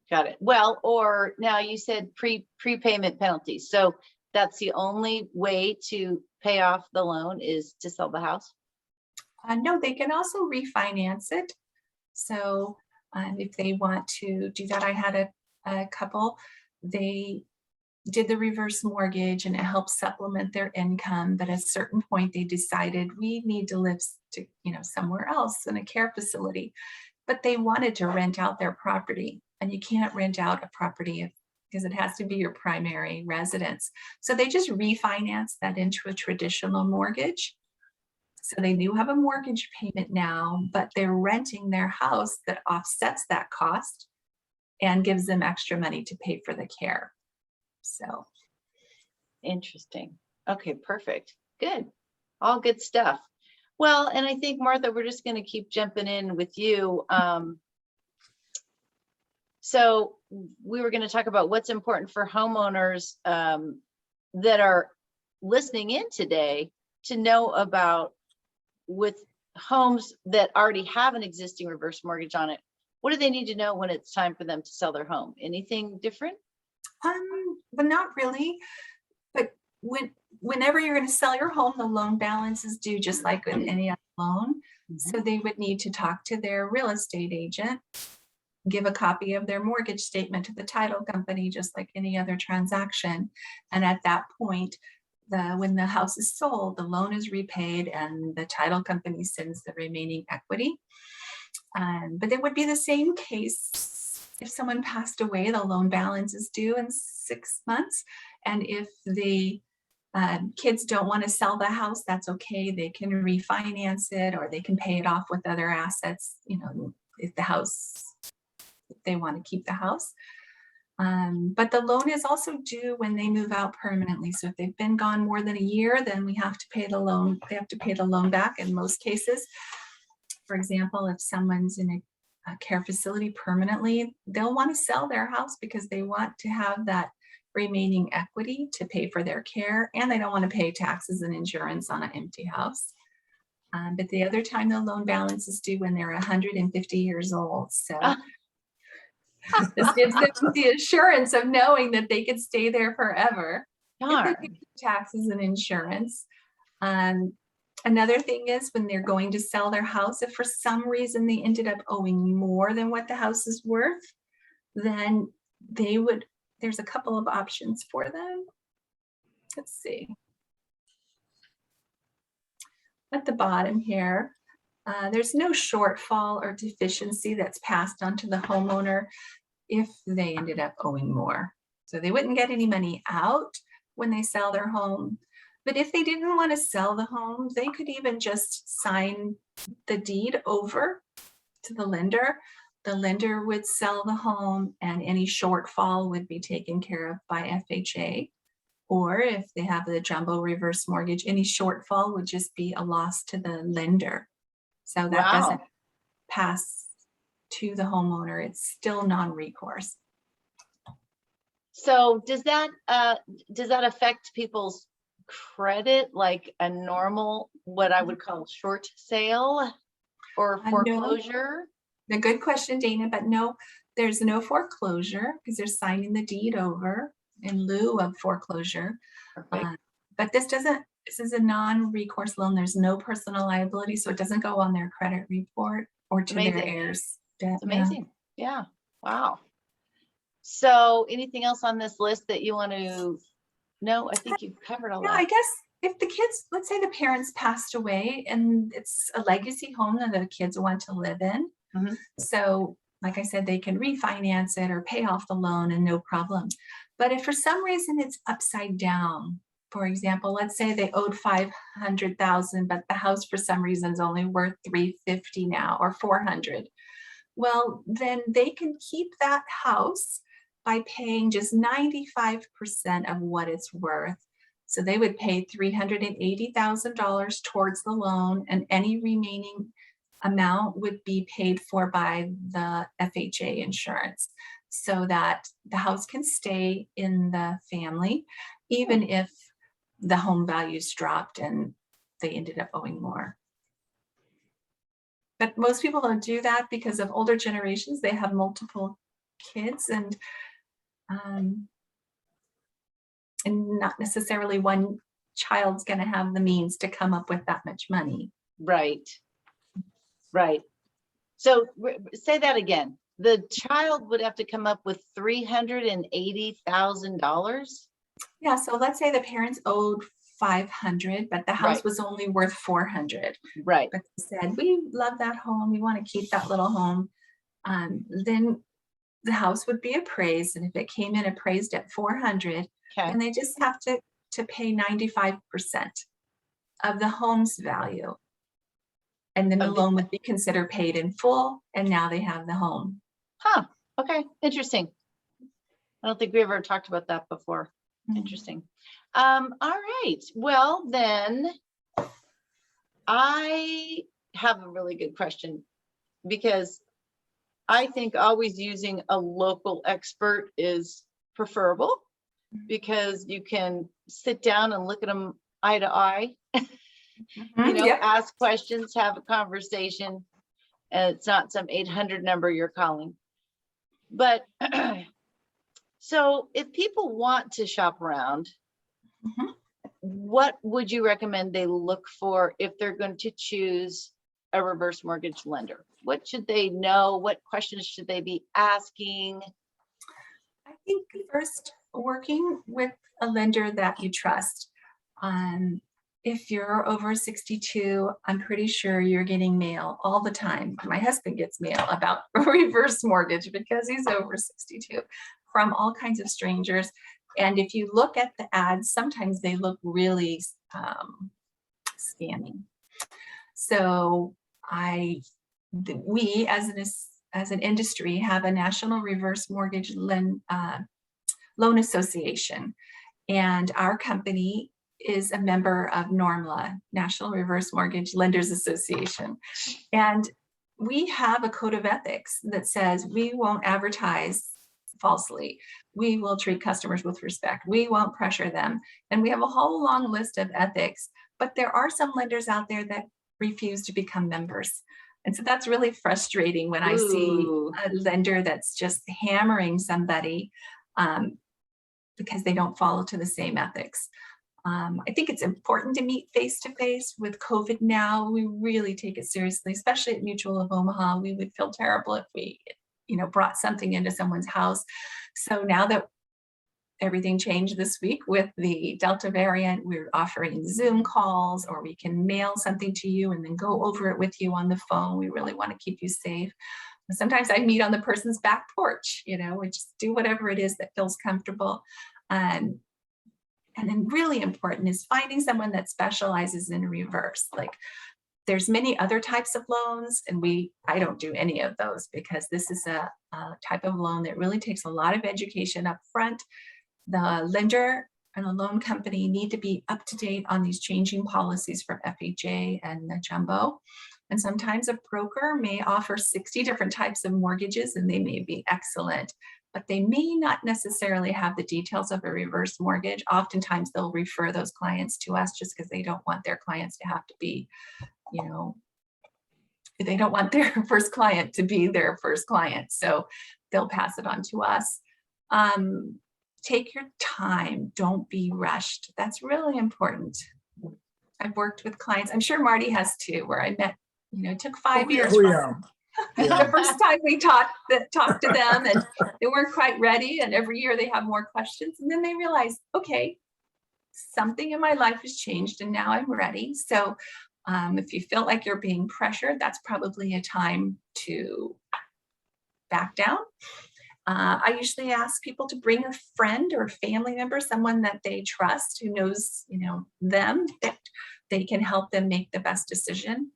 Got it. Well, or now you said prepayment penalties. So that's the only way to pay off the loan is to sell the house? No, they can also refinance it. So if they want to do that, I had a couple, they did the reverse mortgage and it helped supplement their income. But at a certain point, they decided we need to live somewhere else in a care facility. But they wanted to rent out their property, and you can't rent out a property because it has to be your primary residence. So they just refinanced that into a traditional mortgage. So they do have a mortgage payment now, but they're renting their house that offsets that cost and gives them extra money to pay for the care. So Interesting. Okay, perfect. Good. All good stuff. Well, and I think, Martha, we're just going to keep jumping in with you. So we were going to talk about what's important for homeowners that are listening in today to know about with homes that already have an existing reverse mortgage on it. What do they need to know when it's time for them to sell their home? Anything different? But not really. But whenever you're going to sell your home, the loan balance is due just like with any other loan. So they would need to talk to their real estate agent, give a copy of their mortgage statement to the title company, just like any other transaction. And at that point, when the house is sold, the loan is repaid and the title company sends the remaining equity. But it would be the same case if someone passed away. The loan balance is due in 6 months. And if the kids don't want to sell the house, that's okay. They can refinance it, or they can pay it off with other assets, if they want to keep the house. But the loan is also due when they move out permanently. So if they've been gone more than a year, then we have to pay the loan. They have to pay the loan back in most cases. For example, if someone's in a care facility permanently, they'll want to sell their house because they want to have that remaining equity to pay for their care, and they don't want to pay taxes and insurance on an empty house. But the other time the loan balance is due when they're 150 years old. So this gives them the assurance of knowing that they could stay there forever if they pay taxes and insurance. Another thing is when they're going to sell their house, if for some reason they ended up owing more than what the house is worth, then there's a couple of options for them. Let's see. At the bottom here, there's no shortfall or deficiency that's passed on to the homeowner if they ended up owing more. So they wouldn't get any money out when they sell their home. But if they didn't want to sell the home, they could even just sign the deed over to the lender. The lender would sell the home and any shortfall would be taken care of by FHA. Or if they have the jumbo reverse mortgage, any shortfall would just be a loss to the lender. So that doesn't pass to the homeowner. It's still non-recourse. So does that affect people's credit like a normal, what I would call short sale or foreclosure? No. A good question, Dayna, but no, there's no foreclosure because they're signing the deed over in lieu of foreclosure. But this is a non-recourse loan. There's no personal liability, so it doesn't go on their credit report or to their heirs. It's amazing. Yeah. Wow. So anything else on this list that you want to know? I think you've covered all that. I guess if the kids, let's say the parents passed away and it's a legacy home that the kids want to live in. So like I said, they can refinance it or pay off the loan and no problem. But if for some reason it's upside down, for example, let's say they owed $500,000, but the house for some reason is only worth $350 now or $400. Well, then they can keep that house by paying just 95% of what it's worth. So they would pay $380,000 towards the loan, and any remaining amount would be paid for by the FHA insurance so that the house can stay in the family, even if the home values dropped and they ended up owing more. But most people don't do that because of older generations. They have multiple kids and not necessarily one child's going to have the means to come up with that much money. Right. Right. So say that again. The child would have to come up with $380,000. Yeah. So let's say the parents owed 500, but the house Right. was only worth 400. Right. But they said, we love that home. We want to keep that little home. Then the house would be appraised. And if it came in appraised at 400, Okay. then they just have to pay 95% of the home's value. And then the loan would be considered paid in full. And now they have the home. Huh. Okay. Interesting. I don't think we ever talked about that before. Interesting. All right. Well, then I have a really good question, because I think always using a local expert is preferable, because you can sit down and look at them eye to eye, Yep. ask questions, have a conversation, and it's not some 800 number you're calling. But so if people want to shop around, what would you recommend they look for if they're going to choose a reverse mortgage lender? What should they know? What questions should they be asking? I think first, working with a lender that you trust. If you're over 62, I'm pretty sure you're getting mail all the time. My husband gets mail about a reverse mortgage because he's over 62 from all kinds of strangers. And if you look at the ads, sometimes they look really scammy. So we as an industry have a national reverse mortgage loan association, and our company is a member of NORMLA, National Reverse Mortgage Lenders Association. And we have a code of ethics that says we won't advertise falsely. We will treat customers with respect. We won't pressure them. And we have a whole long list of ethics, but there are some lenders out there that refuse to become members. And so that's really frustrating when I see a lender that's just hammering somebody because they don't follow to the same ethics. I think it's important to meet face-to-face. With COVID now, we really take it seriously, especially at Mutual of Omaha. We would feel terrible if we, brought something into someone's house. So now that everything changed this week with the Delta variant, we're offering Zoom calls, or we can mail something to you and then go over it with you on the phone. We really want to keep you safe. Sometimes I meet on the person's back porch, we just do whatever it is that feels comfortable. And then really important is finding someone that specializes in reverse. Like, there's many other types of loans, and I don't do any of those because this is a type of loan that really takes a lot of education up front. The lender and the loan company need to be up to date on these changing policies from FHA and the jumbo. And sometimes a broker may offer 60 different types of mortgages, and they may be excellent, but they may not necessarily have the details of a reverse mortgage. Oftentimes they'll refer those clients to us just because they don't want their clients to have to be, they don't want their first client to be their first client. So they'll pass it on to us. Take your time. Don't be rushed. That's really important. I've worked with clients, I'm sure Marty has too, where I met, it took 5 years. The first time we talked to them, and they weren't quite ready. And every year they have more questions. And then they realize, okay, something in my life has changed and now I'm ready. So if you feel like you're being pressured, that's probably a time to back down. I usually ask people to bring a friend or a family member, someone that they trust, who knows, them, that they can help them make the best decision.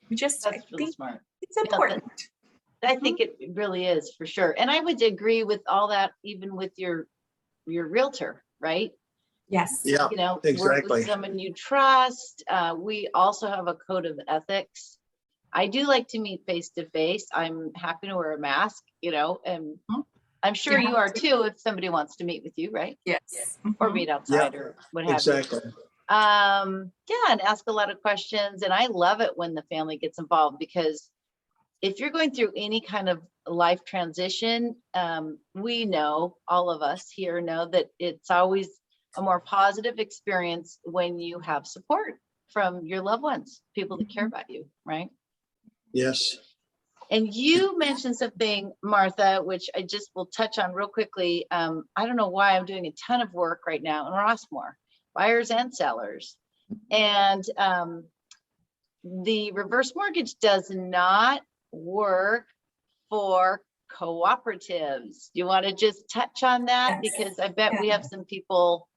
That's really smart. It's important. I think it really is, for sure. And I would agree with all that, even with your realtor, right? Yes. Yeah, Work exactly. with someone you trust. We also have a code of ethics I do like to meet face to face. I'm happy to wear a mask, and Mhm. I'm sure You you have are to. too if somebody wants to meet with you, right? Yes. Or Mhm. meet Yeah, outside or what have you. exactly. Yeah, and ask a lot of questions. And I love it when the family gets involved, because if you're going through any kind of life transition, we know, all of us here know, that it's always a more positive experience when you have support from your loved ones, people that care Mhm. about you, right? Yes. And you mentioned something, Martha, which I just will touch on real quickly. I don't know why I'm doing a ton of work right now in Rossmore, buyers and sellers. And the reverse mortgage does not work for cooperatives. You want to just touch on that? Yes. Because I bet we Yeah. have some people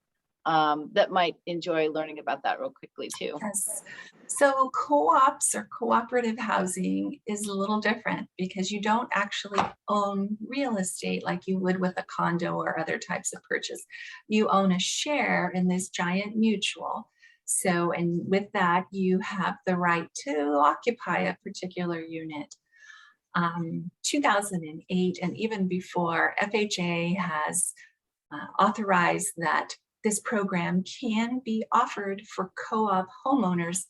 that might enjoy learning about that real quickly too. Yes. So co-ops or cooperative housing is a little different because you don't actually own real estate like you would with a condo or other types of purchase. You own a share in this giant mutual. So, and with that, you have the right to occupy a particular unit. 2008 and even before, FHA has authorized that this program can be offered for co-op homeowners,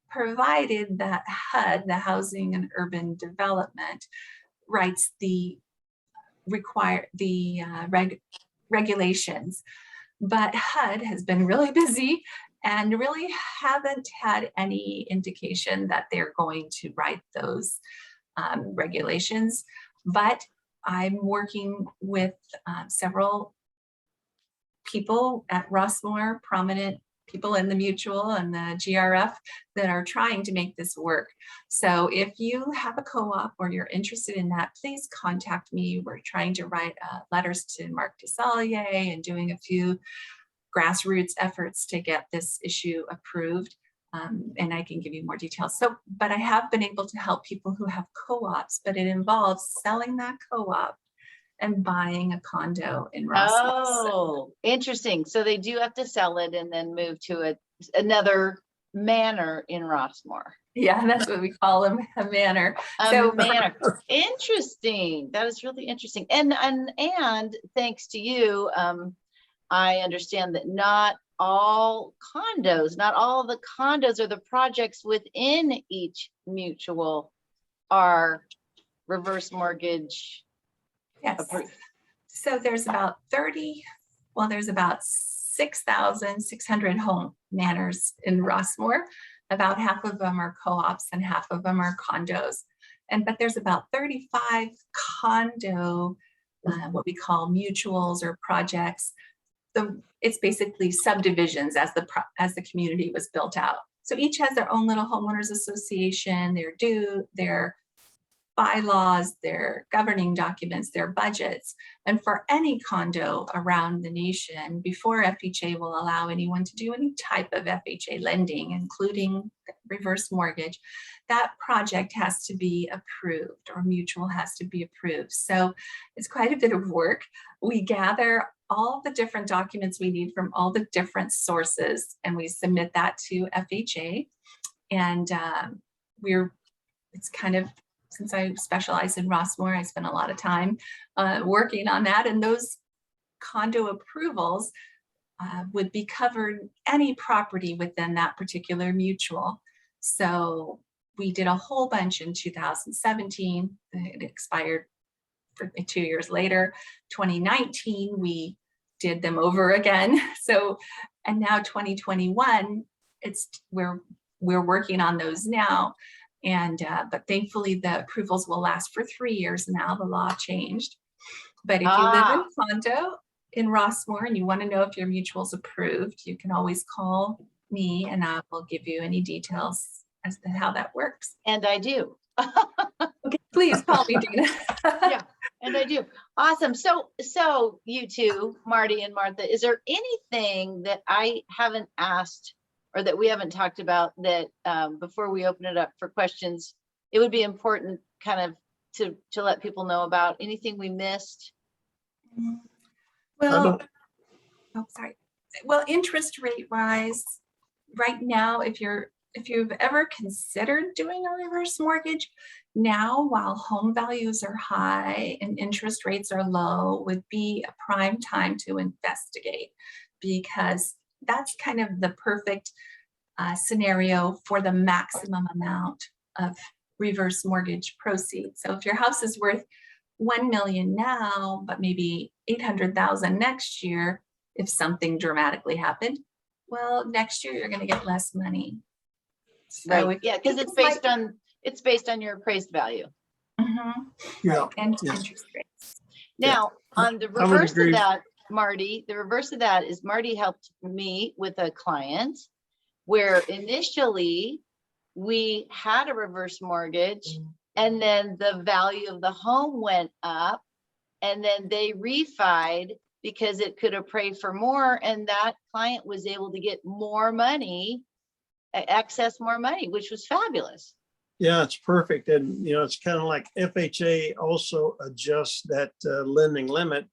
provided that HUD, the Housing and Urban Development, writes the regulations. But HUD has been really busy and really haven't had any indication that they're going to write those regulations. But I'm working with several people at Rossmore, prominent people in the mutual and the GRF that are trying to make this work. So if you have a co-op or you're interested in that, please contact me. We're trying to write letters to Mark DeSallier and doing a few grassroots efforts to get this issue approved. And I can give you more details. So, but I have been able to help people who have co-ops, but it involves selling that co-op and buying a condo in Rossmore. Oh, interesting. So they do have to sell it and then move to another manor in Rossmore. Yeah, that's what we call them, a manor. A manor. Interesting. That is really interesting. And thanks to you, I understand that not all the condos or the projects within each mutual are reverse mortgage Yes. approved. So there's about 6,600 home manors in Rossmore. About half of them are co-ops and half of them are condos. But there's about 35 condo, what we call mutuals or projects. It's basically subdivisions as the community was built out. So each has their own little homeowners association, their bylaws, their governing documents, their budgets. And for any condo around the nation, before FHA will allow anyone to do any type of FHA lending, including reverse mortgage, that project has to be approved or mutual has to be approved. So it's quite a bit of work. We gather all the different documents we need from all the different sources and we submit that to FHA. And it's kind of, since I specialize in Rossmore, I spent a lot of time working on that. And those condo approvals would be covered any property within that particular mutual. So we did a whole bunch in 2017. It expired for 2 years later. 2019, we did them over again. So, and now 2021, we're working on those now. And but thankfully the approvals will last for 3 years now. The law changed. But if you live in condo in Rossmore and you want to know if your mutual's approved, you can always call me and I will give you any details as to how that works. And I do. Okay, please call me, Dayna. Yeah, and I do. Awesome. So you two, Marty and Martha, is there anything that I haven't asked or that we haven't talked about that before we open it up for questions, it would be important kind of to let people know about? Anything we missed? Well, oh, sorry. Well, interest rate wise, right now, if you're if you've ever considered doing a reverse mortgage, now while home values are high and interest rates are low, would be a prime time to investigate, because that's kind of the perfect scenario for the maximum amount of reverse mortgage proceeds. So if your house is worth 1 million now, but maybe 800,000 next year, if something dramatically happened, well, next year you're going to get less money. So Right, yeah, because it's based on your appraised value. Yeah. And Yeah. interest rates. Now, on the I would reverse of agree. that, Marty, the reverse of that is Marty helped me with a client where initially we had a reverse mortgage and then the value of the home went up and then they refied because it could appraise for more, and that client was able to get more money, access more money, which was fabulous. Yeah, it's perfect. And, it's kind of like FHA also adjusts that lending limit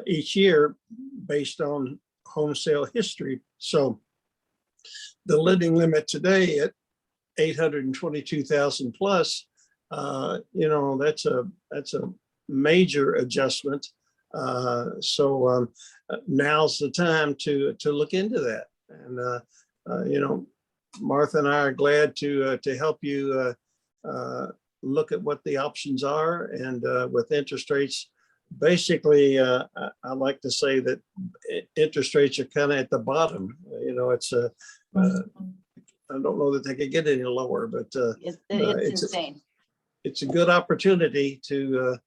each year based on home sale history. So the lending limit today at 822,000 plus, that's a major adjustment. So now's the time to look into that. And, Martha and I are glad to help you look at what the options are. And with interest rates, basically, I like to say that interest rates are kind of at the bottom. It's I don't know that they could get any lower, but It's it's insane. it's a good opportunity to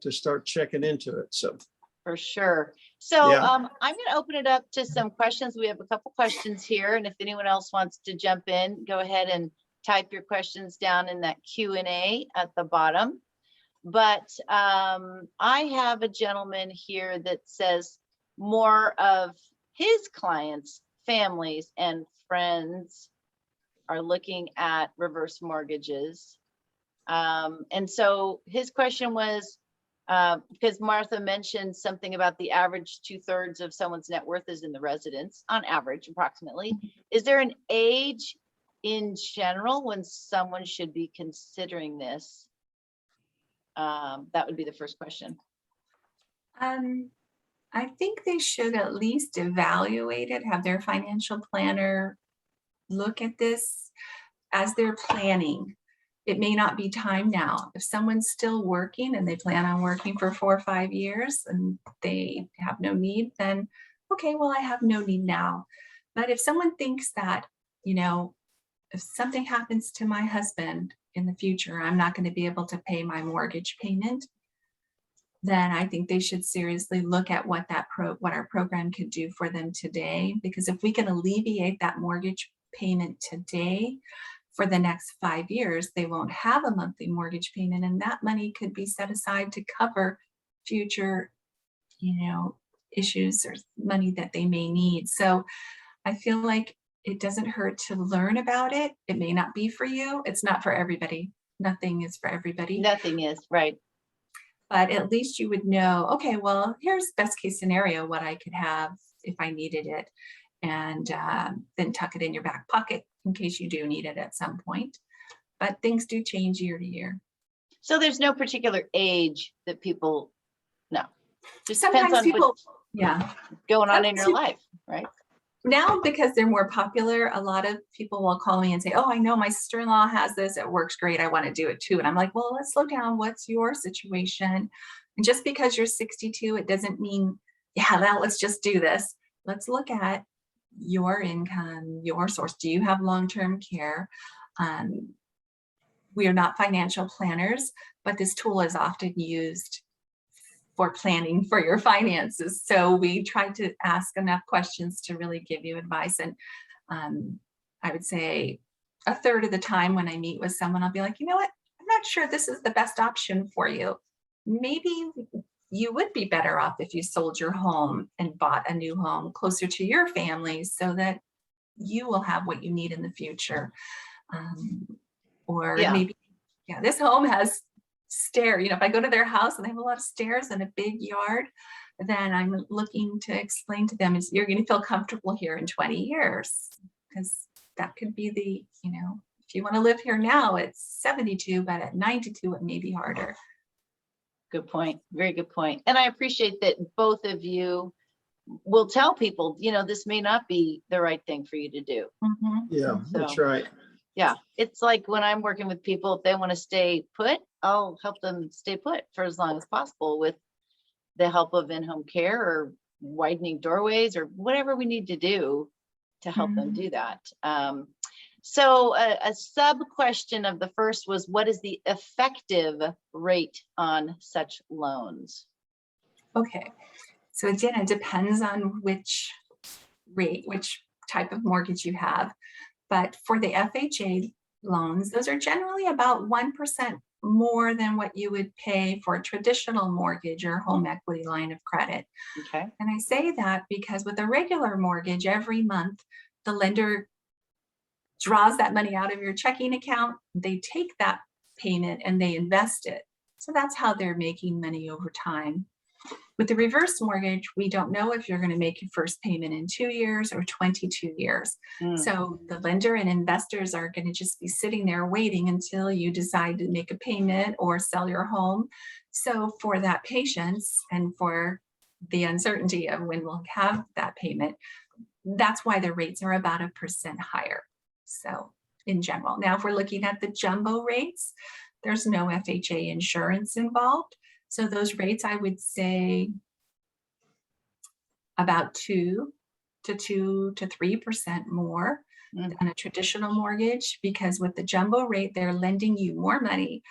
start checking into it. So. For sure. So Yeah. I'm going to open it up to some questions. We have a couple questions here, and if anyone else wants to jump in, go ahead and type your questions down in that Q&A at the bottom. But I have a gentleman here that says more of his clients, families, and friends are looking at reverse mortgages. And so his question was, because Martha mentioned something about the average 2/3 of someone's net worth is in the residence, on average, approximately. Is there an age in general when someone should be considering this? That would be the first question. I think they should at least evaluate it, have their financial planner look at this as they're planning. It may not be time now. If someone's still working and they plan on working for 4 or 5 years and they have no need, then okay, well, I have no need now. But if someone thinks that, if something happens to my husband in the future, I'm not going to be able to pay my mortgage payment, then I think they should seriously look at what our program could do for them today. Because if we can alleviate that mortgage payment today, for the next 5 years, they won't have a monthly mortgage payment, and that money could be set aside to cover future, issues or money that they may need. So I feel like it doesn't hurt to learn about it. It may not be for you. It's not for everybody. Nothing is for everybody. Nothing is, right. But at least you would know, okay, well, here's best case scenario, what I could have if I needed it. And then tuck it in your back pocket in case you do need it at some point. But things do change year to year. So there's no particular age that people, no. Just Sometimes depends on people, what's yeah, going on in your life, right? Now, because they're more popular, a lot of people will call me and say, oh, I know my sister-in-law has this. It works great. I want to do it too. And I'm like, well, let's slow down. What's your situation? And just because you're 62, it doesn't mean, yeah, now let's just do this. Let's look at your income, your source. Do you have long-term care? We are not financial planners, but this tool is often used for planning for your finances. So we try to ask enough questions to really give you advice. And I would say 1/3 of the time when I meet with someone, I'll be like, you know what? I'm not sure this is the best option for you. Maybe you would be better off if you sold your home and bought a new home closer to your family so that you will have what you need in the future. Or maybe, this home has stairs. If I go to their house and they have a lot of stairs and a big yard, then I'm looking to explain to them is you're going to feel comfortable here in 20 years because that could be the, if you want to live here now, it's 72, but at 92, it may be harder. Good point. Very good point. And I appreciate that both of you will tell people, this may not be the right thing for you to do. Mhm. Yeah, that's So, right. yeah, it's like when I'm working with people, if they want to stay put, I'll help them stay put for as long as possible with the help of in-home care or widening doorways or whatever we need to do to help them do that. So a sub question of the first was, what is the effective rate on such loans? Okay. So again, it depends on which rate, which type of mortgage you have. But for the FHA loans, those are generally about 1% more than what you would pay for a traditional mortgage or home equity line of credit. Okay. And I say that because with a regular mortgage, every month, the lender draws that money out of your checking account. They take that payment and they invest it. So that's how they're making money over time. With the reverse mortgage, we don't know if you're going to make your first payment in 2 years or 22 years. So the lender and investors are going to just be sitting there waiting until you decide to make a payment or sell your home. So for that patience and for the uncertainty of when we'll have that payment, that's why the rates are about 1% higher. So in general, now if we're looking at the jumbo rates, there's no FHA insurance involved. So those rates, I would say about 2 to 3% more than a traditional mortgage, because with the jumbo rate, they're lending you more money.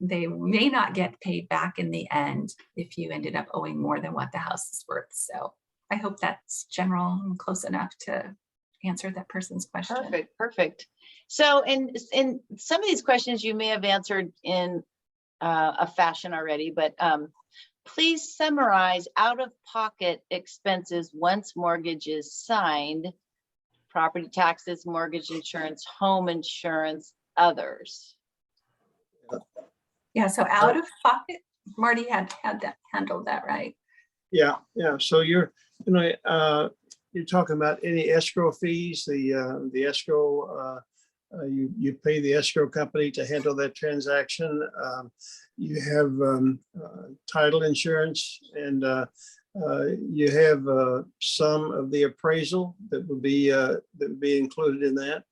They may not get paid back in the end if you ended up owing more than what the house is worth. So I hope that's general and close enough to answer that person's question. Perfect. Perfect. So in some of these questions you may have answered in a fashion already, but please summarize out-of-pocket expenses once mortgage is signed: property taxes, mortgage insurance, home insurance, others. Yeah, so out of pocket, Marty had that handled that, right? Yeah. So you're talking about any escrow fees, the escrow, you pay the escrow company to handle that transaction. You have title insurance, and you have some of the appraisal that would be included in that,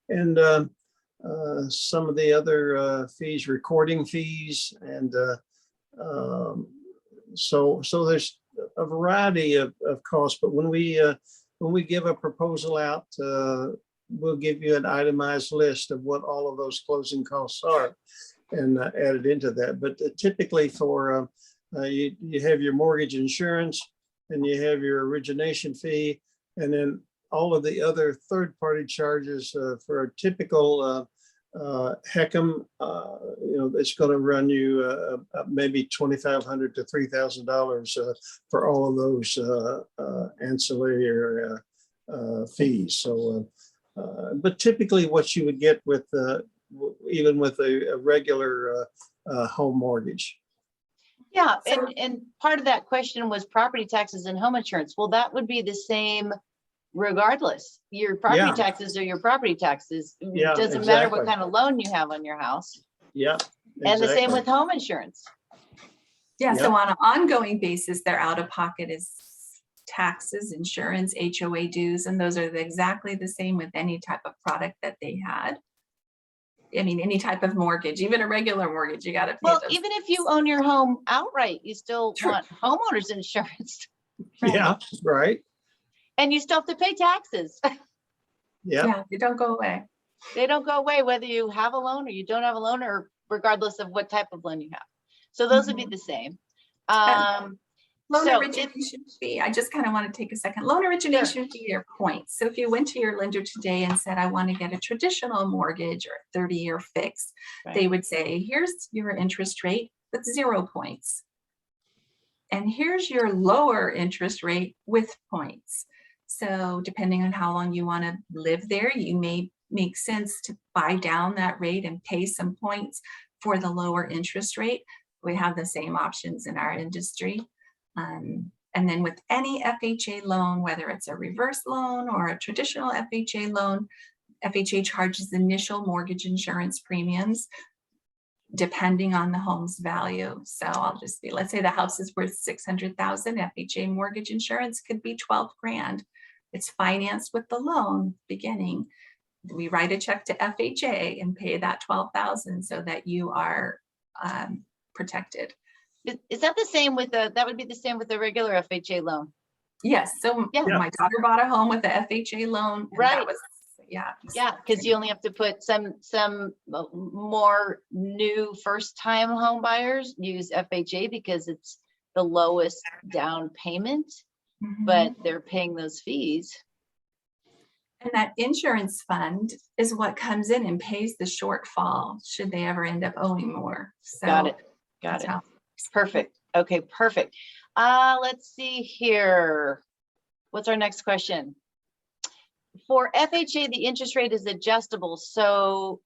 and some of the other fees, recording fees, and so there's a variety of costs. But when we give a proposal out, we'll give you an itemized list of what all of those closing costs are, and add it into that. But typically for you have your mortgage insurance, and you have your origination fee, and then all of the other third-party charges for a typical HECM, it's going to run you maybe $2,500 to $3,000 for all of those ancillary fees. So, but typically, what you would get with even with a regular home mortgage. Yeah, and part of that question was property taxes and home insurance. Well, that would be the same regardless. Your property taxes are your property taxes. It doesn't matter what kind of loan you have on your house. Yeah. And the same with home insurance. Yeah, so on an ongoing basis, their out-of-pocket is taxes, insurance, HOA dues, and those are exactly the same with any type of product that they had. I mean, any type of mortgage, even a regular mortgage, you got to pay Well, those. even if you own your home outright, you still want homeowners insurance. Right. Yeah, right. And you still have to pay taxes. Yeah, they don't go away. They don't go away whether you have a loan or you don't have a loan, or regardless of what type of loan you have. So those would be the same. Loan So origination fee. I just kind of want to take a second. Loan origination fee are points. So if you went to your lender today and said, I want to get a traditional mortgage or a 30-year fix, they would say, here's your interest rate, that's 0 points. And here's your lower interest rate with points. So depending on how long you want to live there, you may make sense to buy down that rate and pay some points for the lower interest rate. We have the same options in our industry. And then with any FHA loan, whether it's a reverse loan or a traditional FHA loan, FHA charges initial mortgage insurance premiums depending on the home's value. So I'll just be, let's say the house is worth 600,000, FHA mortgage insurance could be 12 grand. It's financed with the loan beginning. We write a check to FHA and pay that 12,000 so that you are protected. Is that the same with that would be the same with the regular FHA loan? Yes. So Yeah. my daughter bought a home with the FHA loan. And Right. That was, yeah. Yeah, because you only have to put some more new first-time home buyers use FHA because it's the lowest down payment, but they're paying those fees. And that insurance fund is what comes in and pays the shortfall should they ever end up owing more. So Got it. Perfect. Okay, perfect. Let's see here. What's our next question? For FHA, the interest rate is adjustable, so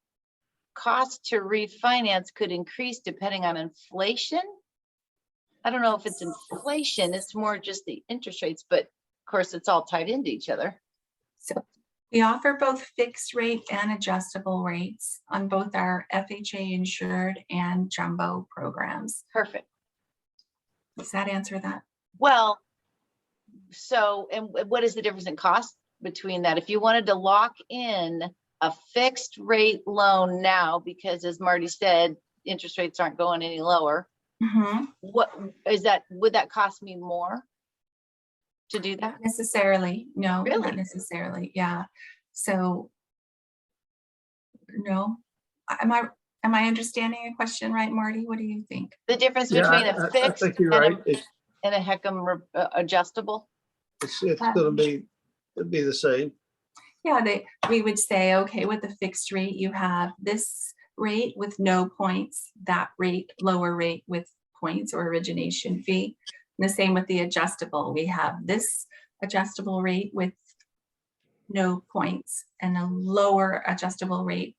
cost to refinance could increase depending on inflation. I don't know if it's inflation, it's more just the interest rates, but of course it's all tied into each other. So we offer both fixed rate and adjustable rates on both our FHA insured and jumbo programs. Perfect. Does that answer that? Well, so, and what is the difference in cost between that? If you wanted to lock in a fixed rate loan now, because as Marty said, interest rates aren't going any lower. What is that? Would that cost me more to do that? Not necessarily. No, Really? not necessarily. Yeah. So no. Am I understanding your question right, Marty? What do you think? The difference Yeah, between I a fixed think you're and right. a Heckham adjustable? It's going to be the same. Yeah, we would say, okay, with the fixed rate, you have this rate with no points, that rate, lower rate with points or origination fee. And the same with the adjustable. We have this adjustable rate with no points and a lower adjustable rate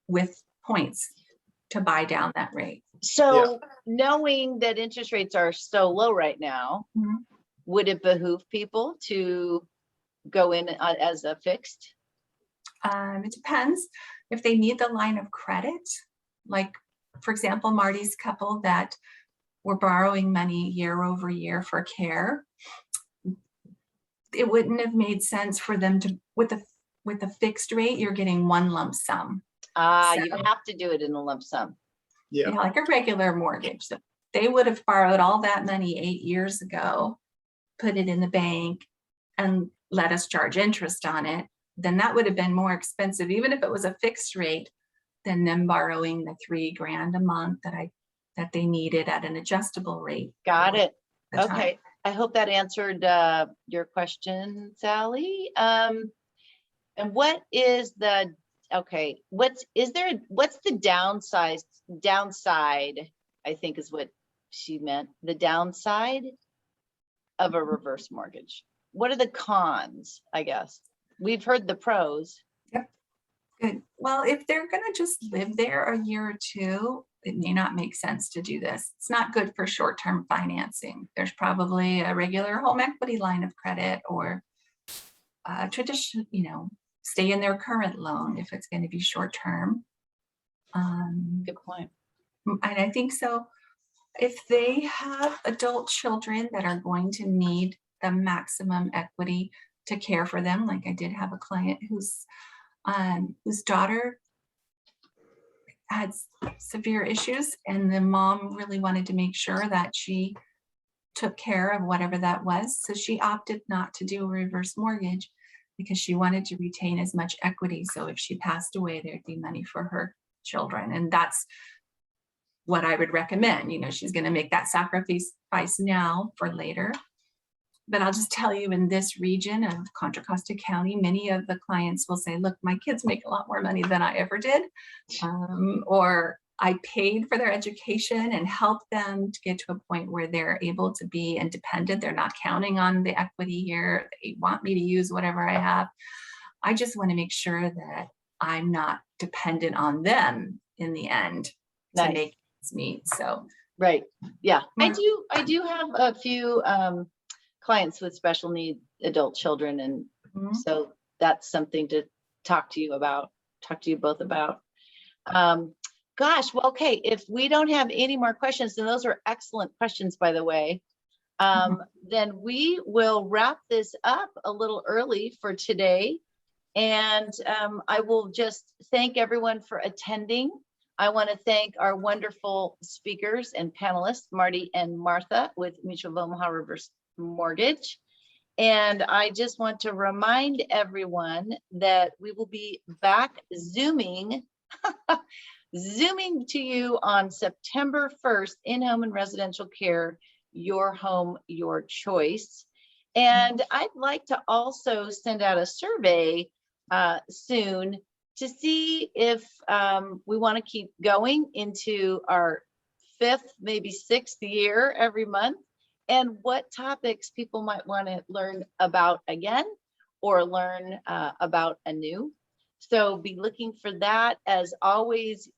with points to buy down that rate. So knowing that interest rates are so low right now, would it behoove people to go in as a fixed? It depends if they need the line of credit. Like, for example, Marty's couple that were borrowing money year over year for care. It wouldn't have made sense for them to, with a fixed rate, you're getting one lump sum. You have to do it in a lump sum. Yeah. You know, like a regular mortgage. So they would have borrowed all that money 8 years ago, put it in the bank, and let us charge interest on it. Then that would have been more expensive, even if it was a fixed rate, than them borrowing the $3,000 a month that they needed at an adjustable rate. Got it. at the Okay. time. I hope that answered your question, Sally. And what is the, okay, what's the downside, I think is what she meant, the downside of a reverse mortgage? What are the cons, I guess? We've heard the pros. Good. Well, if they're going to just live there a year or two, it may not make sense to do this. It's not good for short-term financing. There's probably a regular home equity line of credit or tradition, stay in their current loan if it's going to be short-term. Good point. And I think so. If they have adult children that are going to need the maximum equity to care for them, like I did have a client whose daughter had severe issues, and the mom really wanted to make sure that she took care of whatever that was. So she opted not to do a reverse mortgage because she wanted to retain as much equity. So if she passed away, there'd be money for her children. And that's what I would recommend. She's going to make that sacrifice now for later. But I'll just tell you, in this region of Contra Costa County, many of the clients will say, look, my kids make a lot more money than I ever did. Or I paid for their education and helped them to get to a point where they're able to be independent. They're not counting on the equity here. They want me to use whatever I have. I just want to make sure that I'm not dependent on them in the end to make ends meet. So, right. Yeah, I do have a few clients with special need adult children. And so that's something to talk to you both about. Gosh, well, okay, if we don't have any more questions, and those are excellent questions, by the way, then we will wrap this up a little early for today. And I will just thank everyone for attending. I want to thank our wonderful speakers and panelists, Marty and Martha with Mutual of Omaha Reverse Mortgage. And I just want to remind everyone that we will be back Zooming to you on September 1st, in-home and residential care, your home, your choice. And I'd like to also send out a survey soon to see if we want to keep going into our 5th, maybe 6th year every month, and what topics people might want to learn about again or learn about anew. So be looking for that. As always,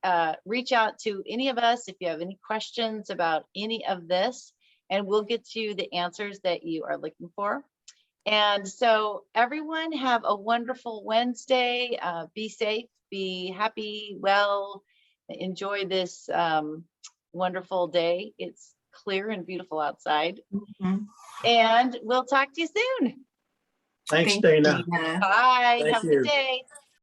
reach out to any of us if you have any questions about any of this, and we'll get you the answers that you are looking for. And so everyone have a wonderful Wednesday. Be safe, be happy, well, enjoy this wonderful day. It's clear and beautiful outside. And we'll talk to you soon. Thanks, Thank you, Dayna. Dayna. Bye. Thank Have a you. good day.